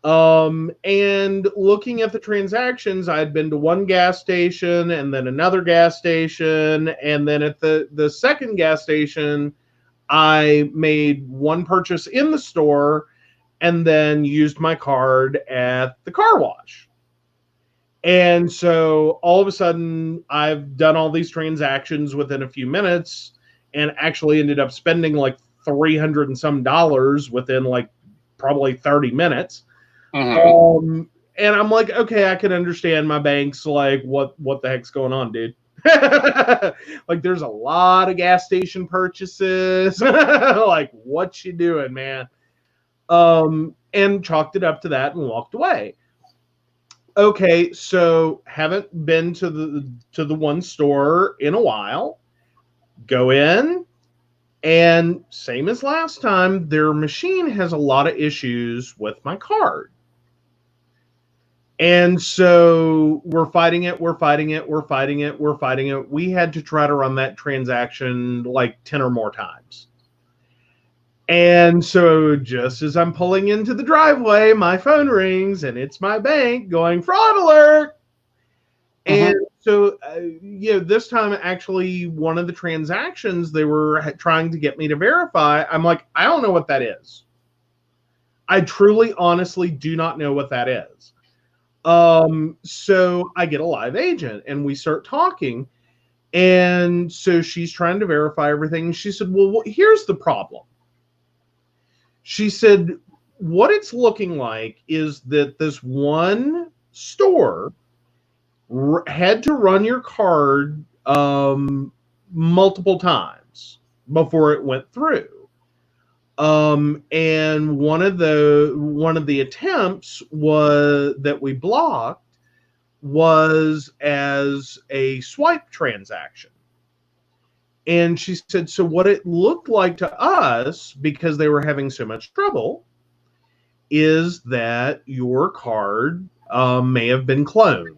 And looking at the transactions, I'd been to one gas station and then another gas station. And then at the second gas station, I made one purchase in the store and then used my card at the car wash. And so all of a sudden, I've done all these transactions within a few minutes and actually ended up spending $300 and some within probably 30 minutes. Mm-hmm. And I'm like, okay, I can understand my bank's what the heck's going on, dude? There's a lot of gas station purchases. What you doing, man? And chalked it up to that and walked away. Okay, so haven't been to the one store in a while. Go in, and same as last time, their machine has a lot of issues with my card. And so we're fighting it. We had to try to run that transaction 10 or more times. And so just as I'm pulling into the driveway, my phone rings, and it's my bank going, fraud alert. And so, this time, actually, one of the transactions they were trying to get me to verify, I'm like, I don't know what that is. I truly, honestly do not know what that is. So I get a live agent, and we start talking. And so she's trying to verify everything. She said, well, here's the problem. She said, what it's looking like is that this one store had to run your card multiple times before it went through. And one of the attempts that we blocked was as a swipe transaction. And she said, so what it looked like to us, because they were having so much trouble, is that your card may have been cloned.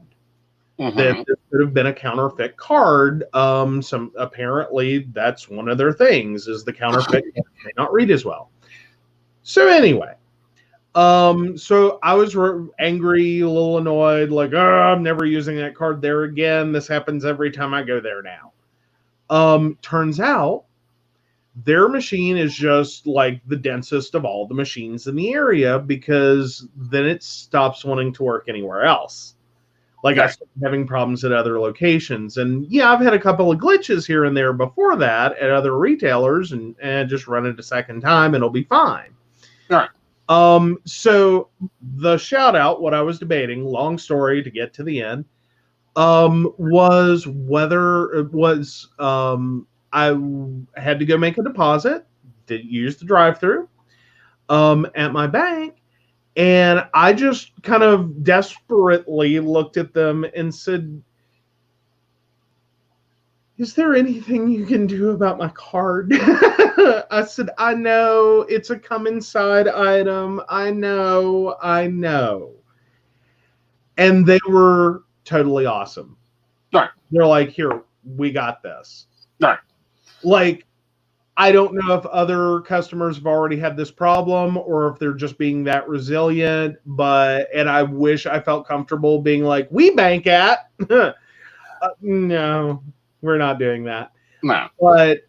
That this could have been a counterfeit card. Apparently that's one of their things, is the counterfeit may not read as well. So anyway, So I was angry, a little annoyed, like, oh, I'm never using that card there again. This happens every time I go there now. Turns out their machine is just like the densest of all the machines in the area, because then it stops wanting to work anywhere else. Like, I started having problems at other locations. And yeah, I've had a couple of glitches here and there before that at other retailers, and just run it a second time and it'll be fine. All right. So the shout out, what I was debating, long story to get to the end, was whether it was, I had to go make a deposit, did use the drive-through, at my bank, and I just kind of desperately looked at them and said, is there anything you can do about my card? I said, I know it's a come inside item. I know. And they were totally awesome. Right. They're like, here, we got this. Right. Like, I don't know if other customers have already had this problem or if they're just being that resilient, and I wish I felt comfortable being like, we bank at. No, we're not doing that. No. But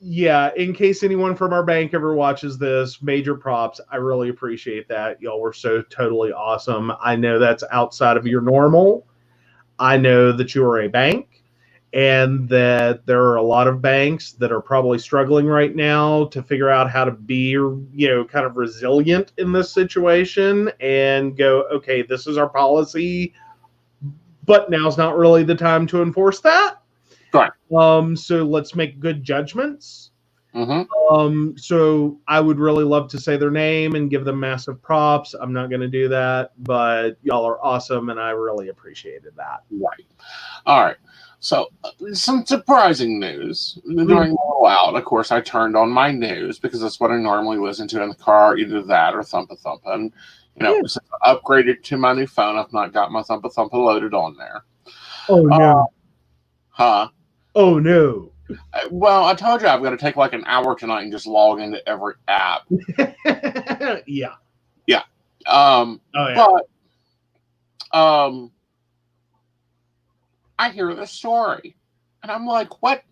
yeah, in case anyone from our bank ever watches this, major props. I really appreciate that. Y'all were so totally awesome. I know that's outside of your normal. I know that you are a bank, and that there are a lot of banks that are probably struggling right now to figure out how to be, kind of resilient in this situation and go, okay, this is our policy, but now's not really the time to enforce that. Right. So let's make good judgments. Mm-hmm. So I would really love to say their name and give them massive props. I'm not going to do that, but y'all are awesome, and I really appreciated that. Right. All right. So some surprising news. During a while out, of course, I turned on my news because that's what I normally listen to in the car, either that or Thumpa Thumpa. And, since I upgraded to my new phone, I've not got my Thumpa Thumpa loaded on there. Oh, no. Oh, no. Well, I told you I've got to take like an hour tonight and just log into every app. Yeah. Yeah. Oh, yeah. But, I hear the story, and I'm like, what?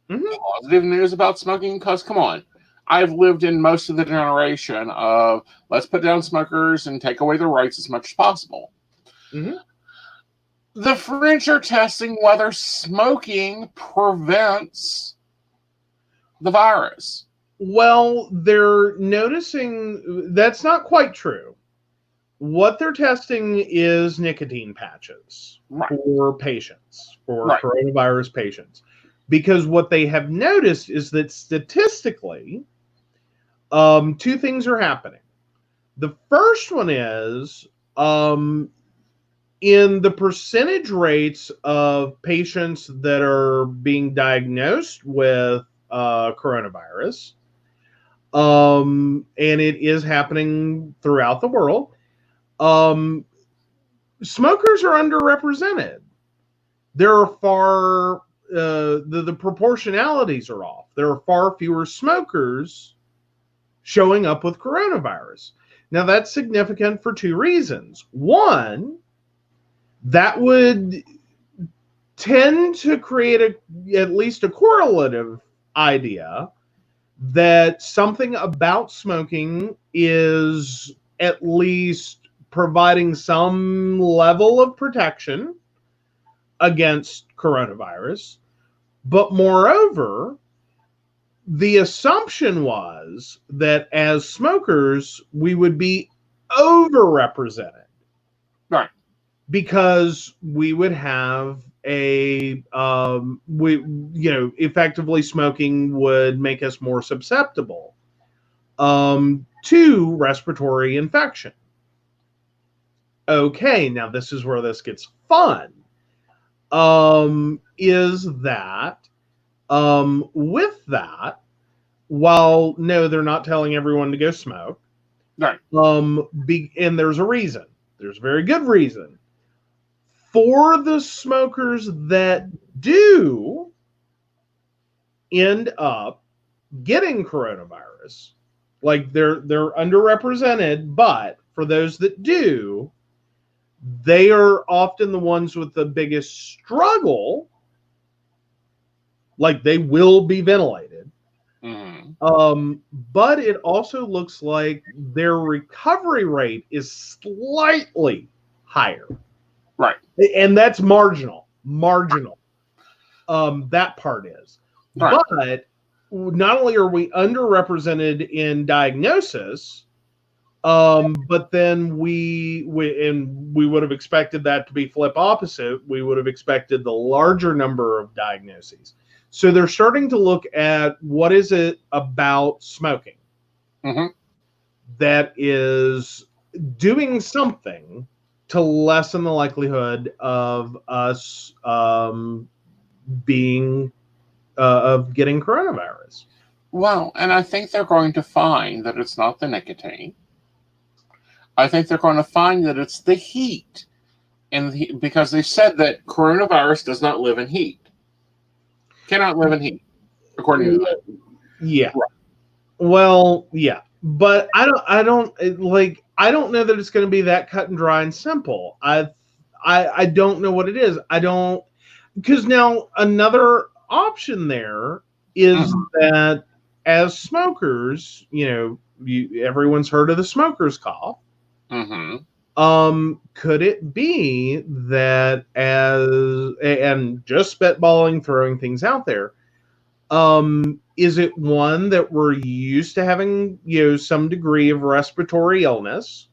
Positive news about smoking? Because, come on, I've lived in most of the generation of let's put down smokers and take away their rights as much as possible. Mm-hmm. The French are testing whether smoking prevents the virus. Well, they're noticing that's not quite true. What they're testing is nicotine patches for patients, for coronavirus patients. Because what they have noticed is that statistically, two things are happening. The first one is in the percentage rates of patients that are being diagnosed with coronavirus, and it is happening throughout the world, smokers are underrepresented. There are far, the proportionalities are off. There are far fewer smokers showing up with coronavirus. Now, that's significant for two reasons. One, that would tend to create at least a correlative idea that something about smoking is at least providing some level of protection against coronavirus. But moreover, the assumption was that as smokers, we would be overrepresented. Right. Because we would have effectively smoking would make us more susceptible to respiratory infection. Okay, now this is where this gets fun. Is that with that, while no, they're not telling everyone to go smoke. Right. And there's a reason. There's a very good reason. For the smokers that do end up getting coronavirus, Like they're underrepresented, but for those that do, they are often the ones with the biggest struggle. Like they will be ventilated. But it also looks like their recovery rate is slightly higher. Right. And that's marginal. That part is. Right. But not only are we underrepresented in diagnosis, but then we would have expected that to be flip opposite. We would have expected the larger number of diagnoses. So they're starting to look at what is it about smoking that is doing something to lessen the likelihood of us being of getting coronavirus. Well, and I think they're going to find that it's not the nicotine. I think they're going to find that it's the heat, because they said that coronavirus does not live in heat. Cannot live in heat, according to that. Yeah. Right. Well, yeah, but I don't know that it's going to be that cut and dry and simple. I don't know what it is. Because now another option there is that as smokers, everyone's heard of the smoker's cough. Could it be that and just spitballing, throwing things out there, is it one that we're used to having, some degree of respiratory illness,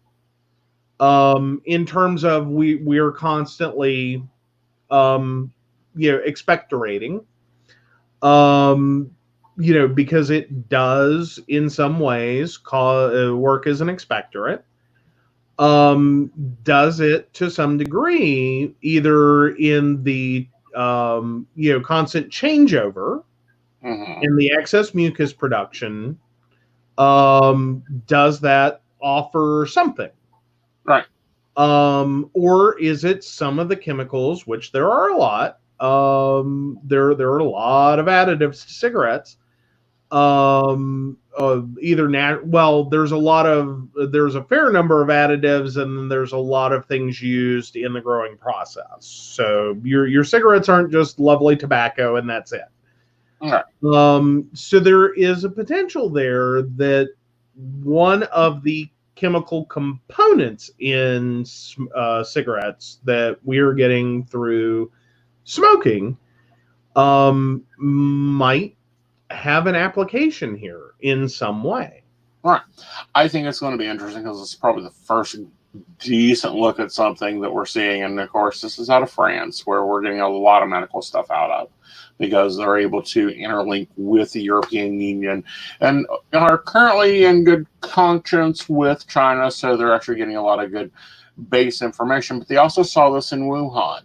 in terms of we are constantly, expectorating, because it does in some ways work as an expectorant. Does it to some degree either in the constant changeover in the excess mucus production? Does that offer something? Right. Or is it some of the chemicals, which there are a lot? There are a lot of additives to cigarettes. There's a fair number of additives, and then there's a lot of things used in the growing process. So your cigarettes aren't just lovely tobacco and that's it. Okay. So there is a potential there that one of the chemical components in cigarettes that we are getting through smoking might have an application here in some way. All right. I think it's going to be interesting because it's probably the first decent look at something that we're seeing. And of course, this is out of France, where we're getting a lot of medical stuff out of, because they're able to interlink with the European Union and are currently in good conscience with China. So they're actually getting a lot of good base information. But they also saw this in Wuhan.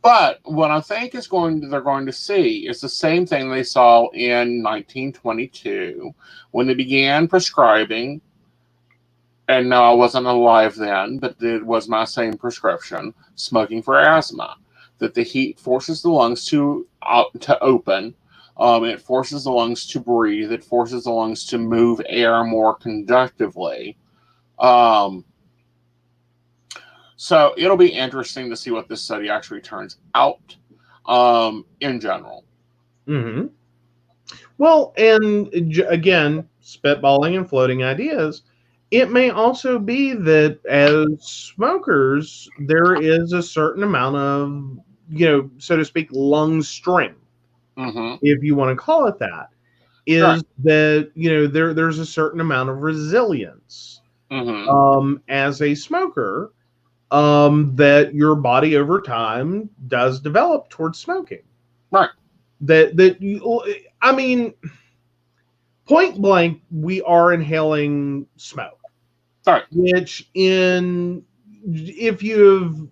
But what I think they're going to see is the same thing they saw in 1922 when they began prescribing. And no, I wasn't alive then, but it was my same prescription, smoking for asthma. That the heat forces the lungs to open. It forces the lungs to breathe. It forces the lungs to move air more conductively. So it'll be interesting to see what this study actually turns out in general. Well, and again, spitballing and floating ideas, it may also be that as smokers, there is a certain amount of, so to speak, lung strength, if you want to call it that, is that, there's a certain amount of resilience as a smoker. That your body over time does develop towards smoking. Right. Point blank, we are inhaling smoke. Right. Which if you've,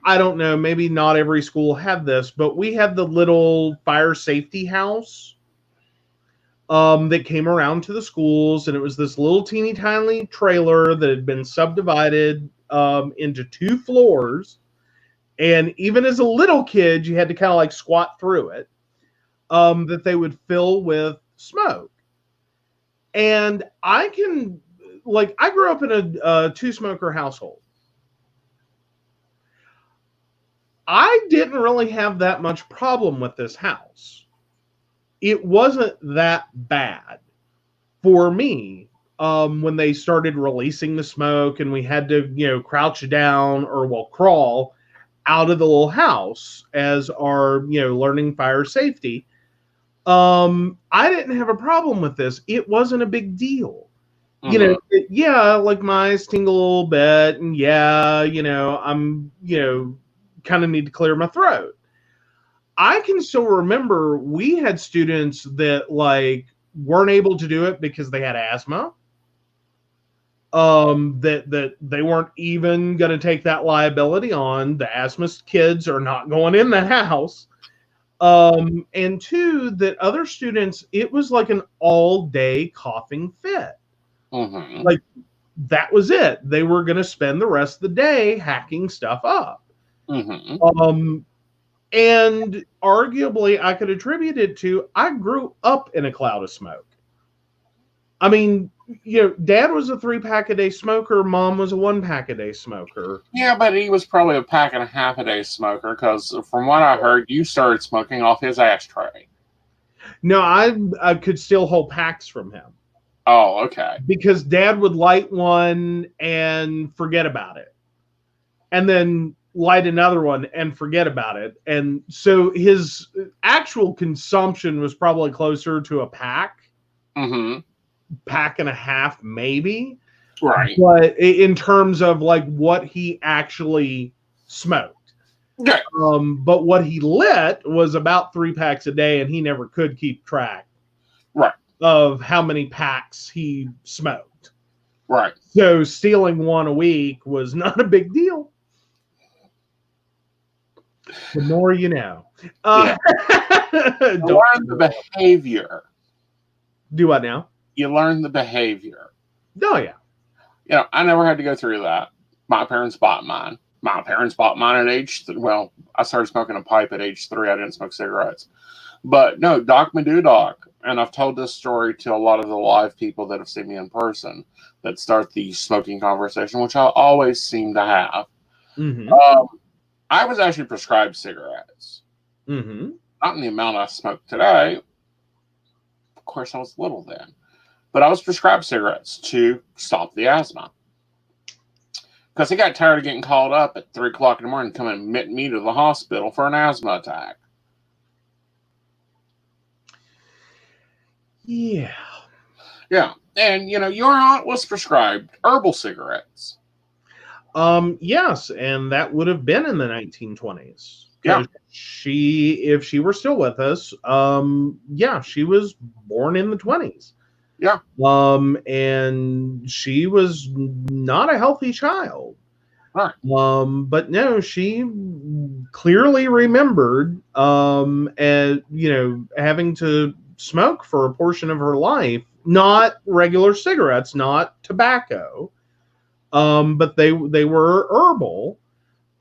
I don't know, maybe not every school had this, but we had the little fire safety house that came around to the schools, and it was this little teeny tiny trailer that had been subdivided into 2 floors, and even as a little kid you had to kind of squat through it, that they would fill with smoke. And I grew up in a two-smoker household. I didn't really have that much problem with this house. It wasn't that bad for me when they started releasing the smoke and we had to, crouch down or crawl out of the little house as our, learning fire safety. I didn't have a problem with this. It wasn't a big deal. Like my eyes tingle a little bit, and I'm, kind of need to clear my throat. I can still remember we had students that weren't able to do it because they had asthma. That they weren't even going to take that liability on. The asthma kids are not going in the house. And two, that other students, it was like an all-day coughing fit. Like that was it. They were going to spend the rest of the day hacking stuff up. And arguably, I could attribute it to I grew up in a cloud of smoke. I mean, Dad was a 3-pack-a-day smoker. Mom was a 1-pack-a-day smoker. Yeah, but he was probably a 1.5-pack-a-day smoker because from what I heard, you started smoking off his ashtray. No, I could steal whole packs from him. Oh, okay. Because Dad would light one and forget about it. And then light another one and forget about it. And so his actual consumption was probably closer to a pack. Pack and a half, maybe. Right. But in terms of what he actually smoked. Okay. But what he lit was about 3 packs a day, and he never could keep track. Right. Of how many packs he smoked. Right. So stealing one a week was not a big deal. The more you know. Yeah. Learn the behavior. Do what now? You learn the behavior. Oh, yeah. I never had to go through that. My parents bought mine. At age, I started smoking a pipe at age 3. I didn't smoke cigarettes. But no, Doc Madudoc, and I've told this story to a lot of the live people that have seen me in person that start the smoking conversation, which I always seem to have. I was actually prescribed cigarettes. Not in the amount I smoke today. Of course, I was little then. But I was prescribed cigarettes to stop the asthma. Because I got tired of getting called up at 3 o'clock in the morning coming and admit me to the hospital for an asthma attack. Yeah. Yeah. And, your aunt was prescribed herbal cigarettes. Yes, and that would have been in the 1920s. Yeah. If she were still with us, she was born in the 20s. Yeah. And she was not a healthy child. Right. But no, she clearly remembered, and having to smoke for a portion of her life, not regular cigarettes, not tobacco, but they were herbal,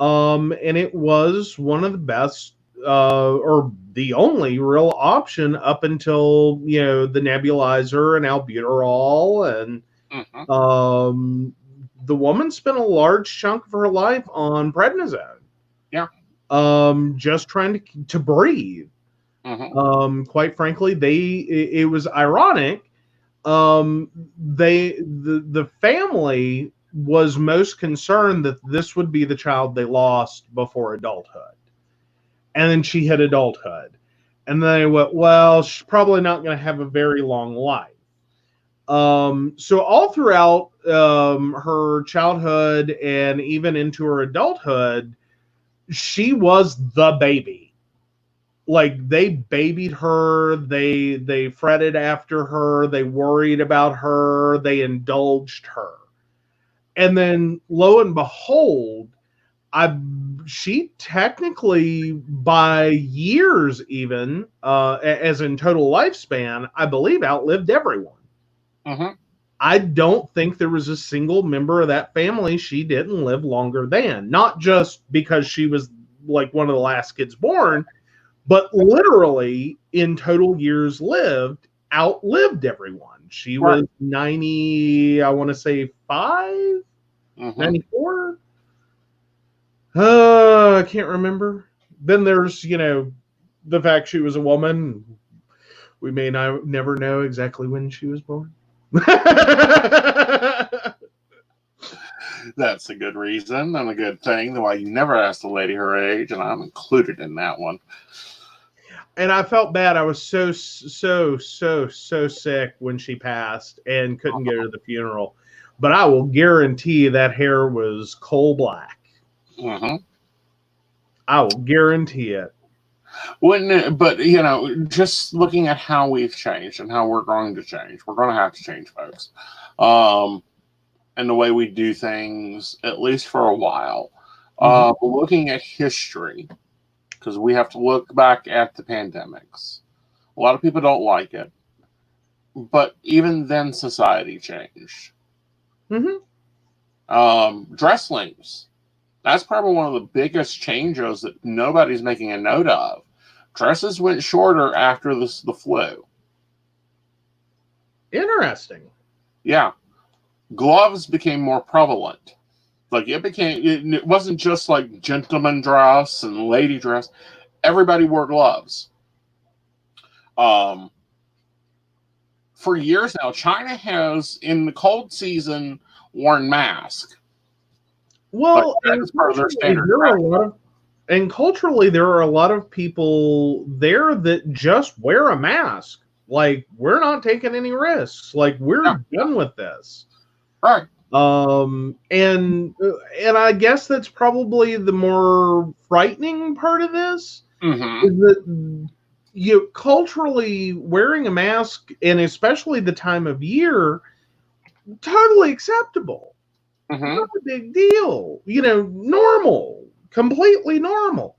and it was one of the best, or the only real option up until the nebulizer and albuterol, and the woman spent a large chunk of her life on prednisone. Yeah. Just trying to breathe. Quite frankly, it was ironic. The family was most concerned that this would be the child they lost before adulthood. And then she hit adulthood. And then they went, well, she's probably not going to have a very long life. So all throughout her childhood and even into her adulthood, she was the baby. They babied her, they fretted after her, they worried about her, they indulged her. And then lo and behold, she technically, by years even, as in total lifespan, I believe outlived everyone. I don't think there was a single member of that family she didn't live longer than. Not just because she was one of the last kids born, but literally in total years lived, outlived everyone. She was 90, I want to say 94. I can't remember. Then there's, the fact she was a woman. We may never know exactly when she was born. That's a good reason and a good thing why you never asked the lady her age, and I'm included in that one. And I felt bad. I was so sick when she passed and couldn't go to the funeral. But I will guarantee that hair was coal black. I will guarantee it. But just looking at how we've changed and how we're going to change, we're going to have to change, folks. And the way we do things, at least for a while. Looking at history, because we have to look back at the pandemics. A lot of people don't like it, but even then, society changed. Dress lengths. That's probably one of the biggest changes that nobody's making a note of. Dresses went shorter after the flu. Interesting. Yeah. Gloves became more prevalent. Like it wasn't just like gentleman dress and lady dress. Everybody wore gloves. For years now, China has, in the cold season, worn masks. Well, and culturally, there are a lot of people there that just wear a mask. Like, we're not taking any risks. Like, we're done with this. Right. And I guess that's probably the more frightening part of this. Is that culturally wearing a mask, and especially the time of year, totally acceptable. Not a big deal. Normal, completely normal.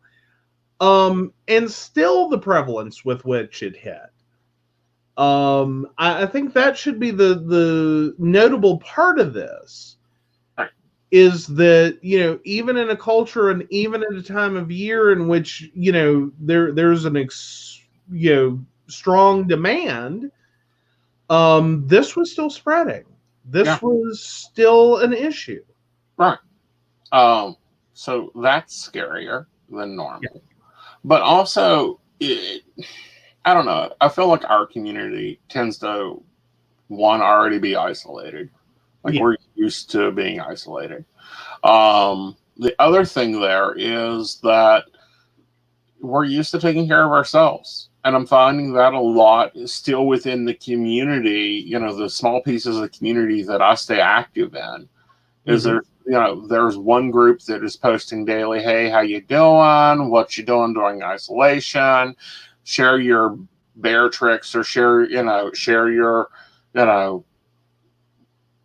And still the prevalence with which it hit. I think that should be the notable part of this. Is that, even in a culture and even at a time of year in which, there's an strong demand, this was still spreading. This was still an issue. Right. So that's scarier than normal. Yeah. But also, I don't know. I feel like our community tends to, already be isolated. Like we're used to being isolated. The other thing there is that we're used to taking care of ourselves. And I'm finding that a lot is still within the community, the small pieces of the community that I stay active in. Is there's one group that is posting daily, hey, how you doing? What you doing during isolation? Share your bear tricks or share your,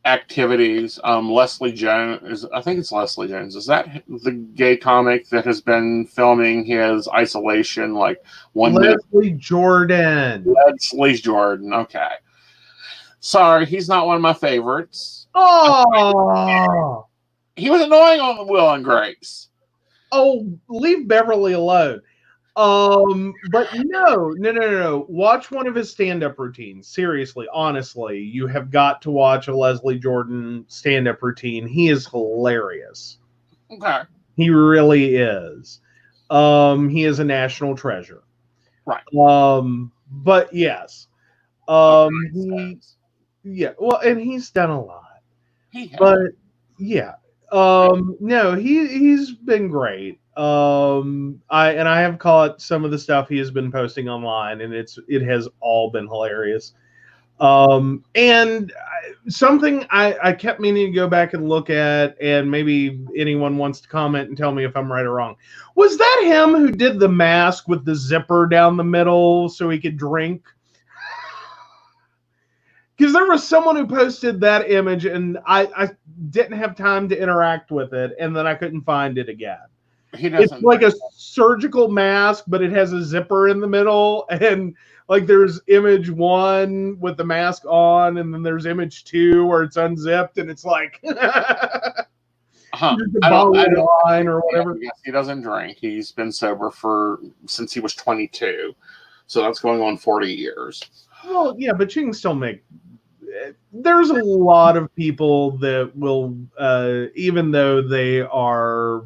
activities. Leslie Jones, I think it's Leslie Jones. Is that the gay comic that has been filming his isolation like 1 minute? Leslie Jordan. Okay. Sorry, he's not one of my favorites. Oh, he was annoying on Will and Grace. Oh, leave Beverly alone. But no. Watch one of his stand-up routines. Seriously, honestly, you have got to watch a Leslie Jordan stand-up routine. He is hilarious. Okay. He really is. He is a national treasure. Right. But yes. Well, and he's done a lot. But yeah. No, he's been great. I have caught some of the stuff he has been posting online, and it has all been hilarious. And something I kept meaning to go back and look at, and maybe anyone wants to comment and tell me if I'm right or wrong. Was that him who did the mask with the zipper down the middle so he could drink? Because there was someone who posted that image, and I didn't have time to interact with it, and then I couldn't find it again. It's like a surgical mask, but it has a zipper in the middle, and like there's image 1 with the mask on, and then there's image 2 where it's unzipped, and it's like I don't line or whatever. He doesn't drink. He's been sober since he was 22, so that's going on 40 years. Well, yeah, but you can still make. There's a lot of people that will, even though they are,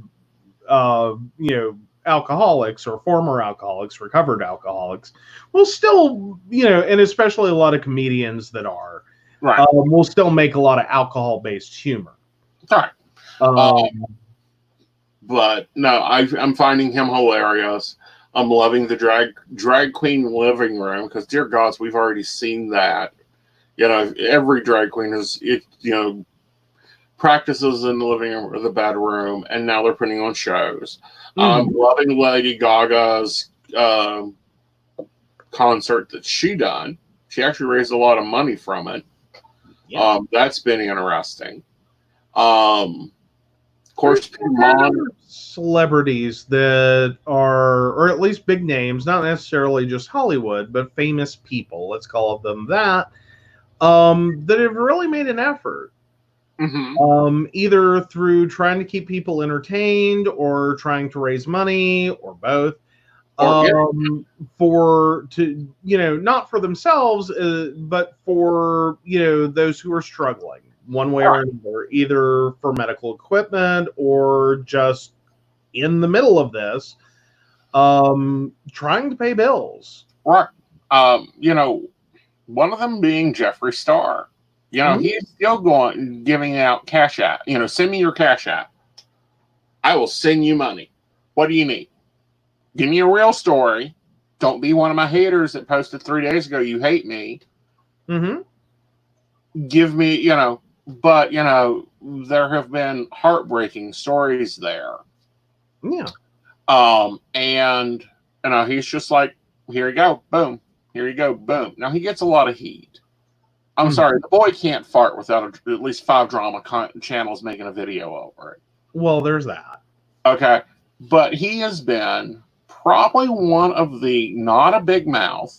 alcoholics or former alcoholics, recovered alcoholics, will still, and especially a lot of comedians that are, Right. will still make a lot of alcohol-based humor. Right. Um, But no, I'm finding him hilarious. I'm loving the drag queen living room because, dear gods, we've already seen that. Every drag queen practices in the living room or the bedroom, and now they're putting on shows. I'm loving Lady Gaga's concert that she done. She actually raised a lot of money from it. Yeah. That's been interesting. Of course, celebrities that are, or at least big names, not necessarily just Hollywood, but famous people, let's call them that have really made an effort. Either through trying to keep people entertained or trying to raise money or both. Not for themselves, but for, those who are struggling one way or another, either for medical equipment or just in the middle of this, trying to pay bills. Right. One of them being Jeffree Star. He's still giving out cash app. Send me your cash app. I will send you money. What do you need? Give me a real story. Don't be one of my haters that posted 3 days ago, you hate me. Give me, but, there have been heartbreaking stories there. Yeah. And, he's just like, here you go, boom. Here you go, boom. Now, he gets a lot of heat. I'm sorry, the boy can't fart without at least 5 drama channels making a video over it. Well, there's that. Okay. But he has been probably one of the, not a big mouth,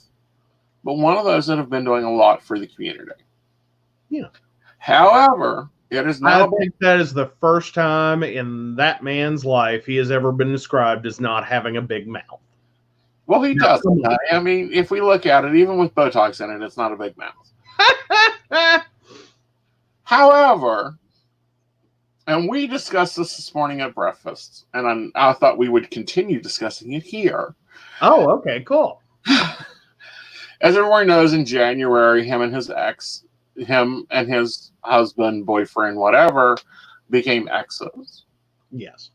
but one of those that have been doing a lot for the community. Yeah. However, it is now. I think that is the first time in that man's life he has ever been described as not having a big mouth. Well, he doesn't. I mean, if we look at it, even with Botox in it, it's not a big mouth. However, and we discussed this morning at breakfast, and I thought we would continue discussing it here. Oh, okay, cool. As everyone knows, in January, him and his husband, boyfriend, whatever, became exes. Yes.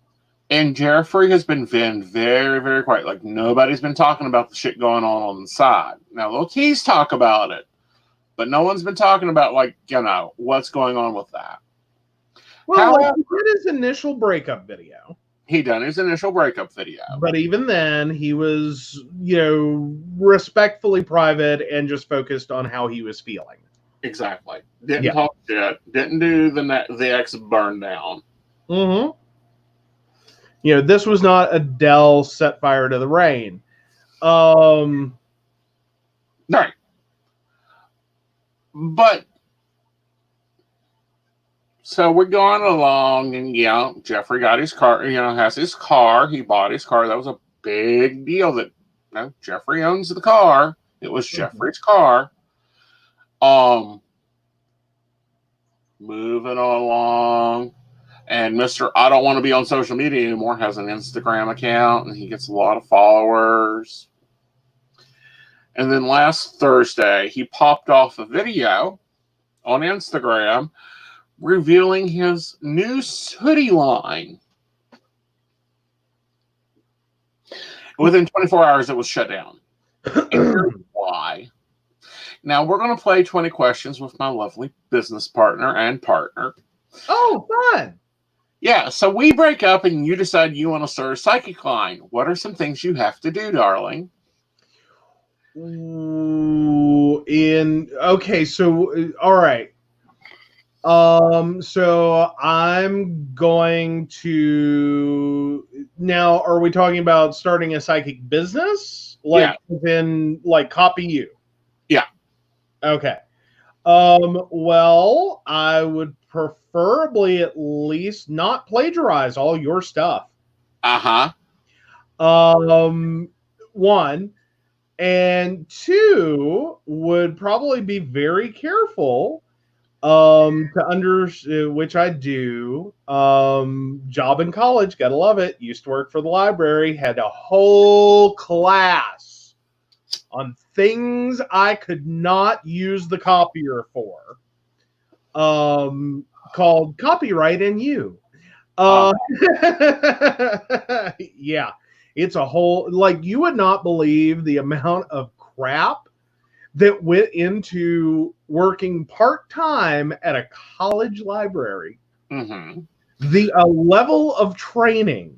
And Jeffree has been very, very quiet. Like, nobody's been talking about the shit going on the side. Now, Lil Keys talk about it, but no one's been talking about, what's going on with that. Well, he did his initial breakup video. He done his initial breakup video. But even then, he was, respectfully private and just focused on how he was feeling. Exactly. Didn't talk shit. Didn't do the ex burn down. This was not Adele set fire to the rain. Right. But so we're going along, and Jeffree got his car. Has his car. He bought his car. That was a big deal. That Jeffree owns the car. It was Jeffree's car. Moving along, and Mr. I don't want to be on social media anymore has an Instagram account, and he gets a lot of followers. And then last Thursday, he popped off a video on Instagram revealing his new hoodie line. Within 24 hours, it was shut down. And here's why. Now, we're going to play 20 questions with my lovely business partner and partner. Oh, fun. Yeah, so we break up and you decide you want to start a psychic line. What are some things you have to do, darling? Okay, so, all right. So I'm going to, now, are we talking about starting a psychic business? Copy you? Yeah. Okay. Well, I would preferably at least not plagiarize all your stuff. Uh-huh. One, And 2 would probably be very careful which I do. Job in college, gotta love it. Used to work for the library, had a whole class on things I could not use the copier for, called Copyright and You. Yeah, it's a whole, like, you would not believe the amount of crap that went into working part-time at a college library. Mm-hmm. The level of training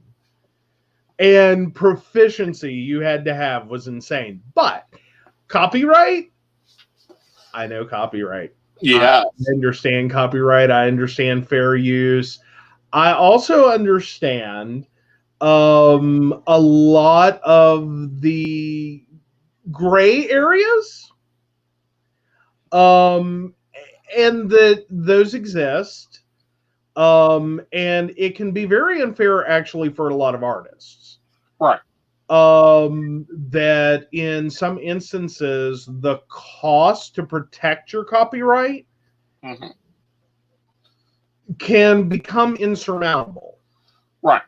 and proficiency you had to have was insane. But copyright, I know copyright. Yeah. I understand copyright. I understand fair use. I also understand a lot of the gray areas, and that those exist, and it can be very unfair actually for a lot of artists. Right. That in some instances the cost to protect your copyright mm-hmm. can become insurmountable. Right.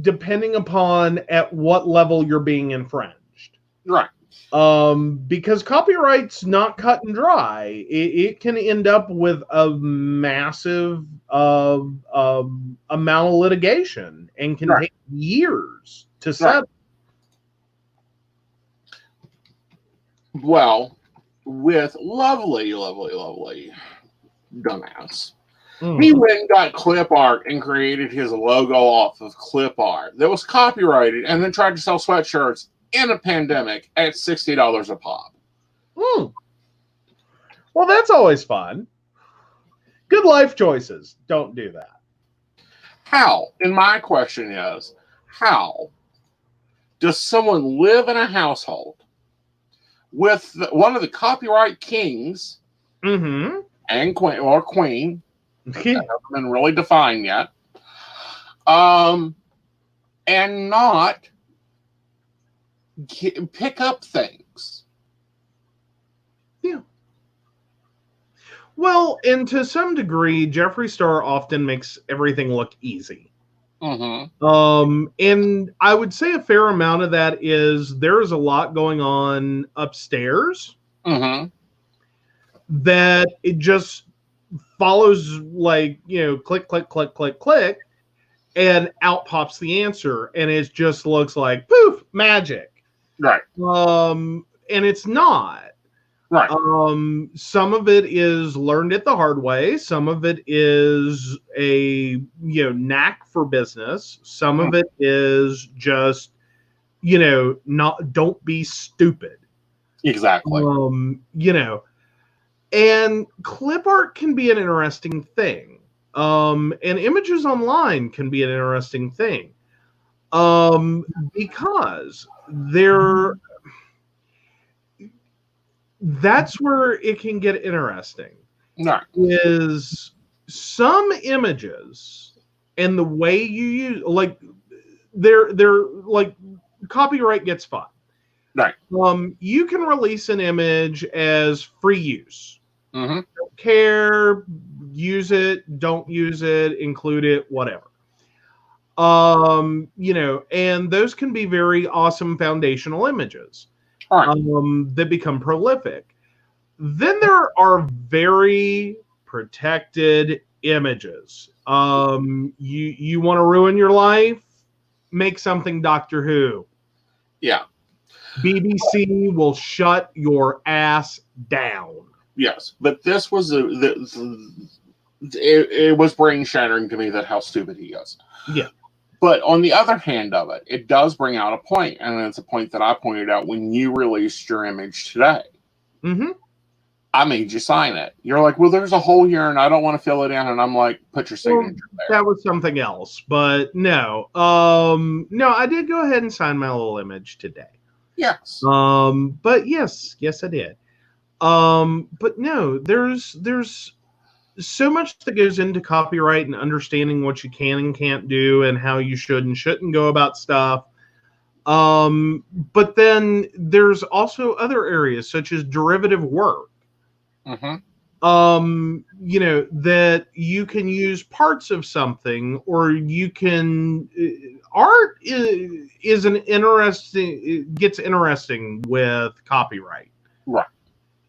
Depending upon at what level you're being infringed. Right. Because copyright's not cut and dry. It can end up with a massive amount of litigation and can take years to settle. Well, with lovely dumbass. He went and got clip art and created his logo off of clip art that was copyrighted, and then tried to sell sweatshirts in a pandemic at $60 a pop. Well, that's always fun. Good life choices. Don't do that. How? And my question is, how does someone live in a household with one of the copyright kings and queen, that hasn't been really defined yet, and not pick up things? Yeah. Well, and to some degree, Jeffree Star often makes everything look easy. And I would say a fair amount of that is there is a lot going on upstairs that it just follows, like, click, click, click, click, click, and out pops the answer, and it just looks like poof, magic. Right. And it's not. Right. Some of it is learned at the hard way. Some of it is a knack for business. Some of it is just don't be stupid. Exactly. And clip art can be an interesting thing. And images online can be an interesting thing. Because that's where it can get interesting. Right. Is some images and the way you use, like, they're like, copyright gets fun. Right. You can release an image as free use. Don't care, use it, don't use it, include it, whatever. And those can be very awesome foundational images. That become prolific. Then there are very protected images. You want to ruin your life? Make something Doctor Who. Yeah. BBC will shut your ass down. Yes, but this was it was brain shattering to me that how stupid he is. Yeah. But on the other hand of it, it does bring out a point, and it's a point that I pointed out when you released your image today. I made you sign it. You're like, well, there's a hole here, and I don't want to fill it in. And I'm like, put your signature there. That was something else, but no. No, I did go ahead and sign my little image today. Yes. But yes, I did. But no, there's so much that goes into copyright and understanding what you can and can't do and how you should and shouldn't go about stuff. But then there's also other areas such as derivative work. Mm-hmm. That you can use parts of something, or you can art is an interesting, it gets interesting with copyright. Right.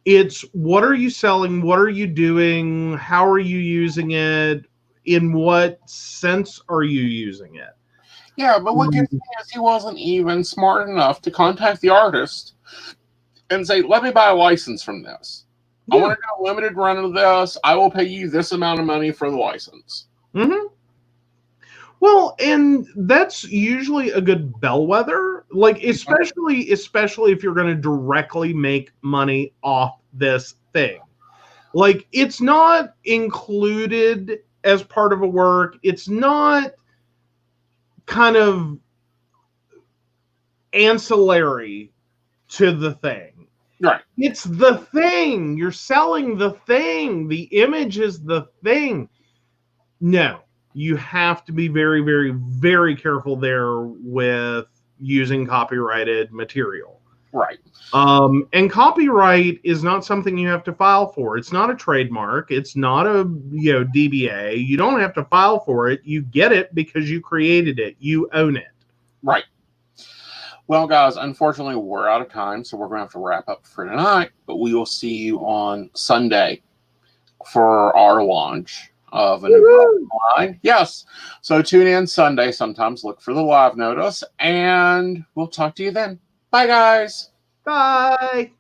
It's what are you selling, what are you doing, how are you using it, in what sense are you using it? Yeah, but what gets me is he wasn't even smart enough to contact the artist and say, let me buy a license from this. I want to do a limited run of this. I will pay you this amount of money for the license. Mm-hmm. Well, and that's usually a good bellwether, like especially if you're going to directly make money off this thing. Like, it's not included as part of a work. It's not kind of ancillary to the thing. Right. It's the thing. You're selling the thing. The image is the thing. No, you have to be very, very, very careful there with using copyrighted material. Right. And copyright is not something you have to file for. It's not a trademark. It's not a DBA. You don't have to file for it. You get it because you created it. You own it. Right. Well, guys, unfortunately, we're out of time, so we're going to have to wrap up for tonight. But we will see you on Sunday for our launch of a new line. Yes. So tune in Sunday. Sometimes look for the live notice, and we'll talk to you then. Bye, guys. Bye.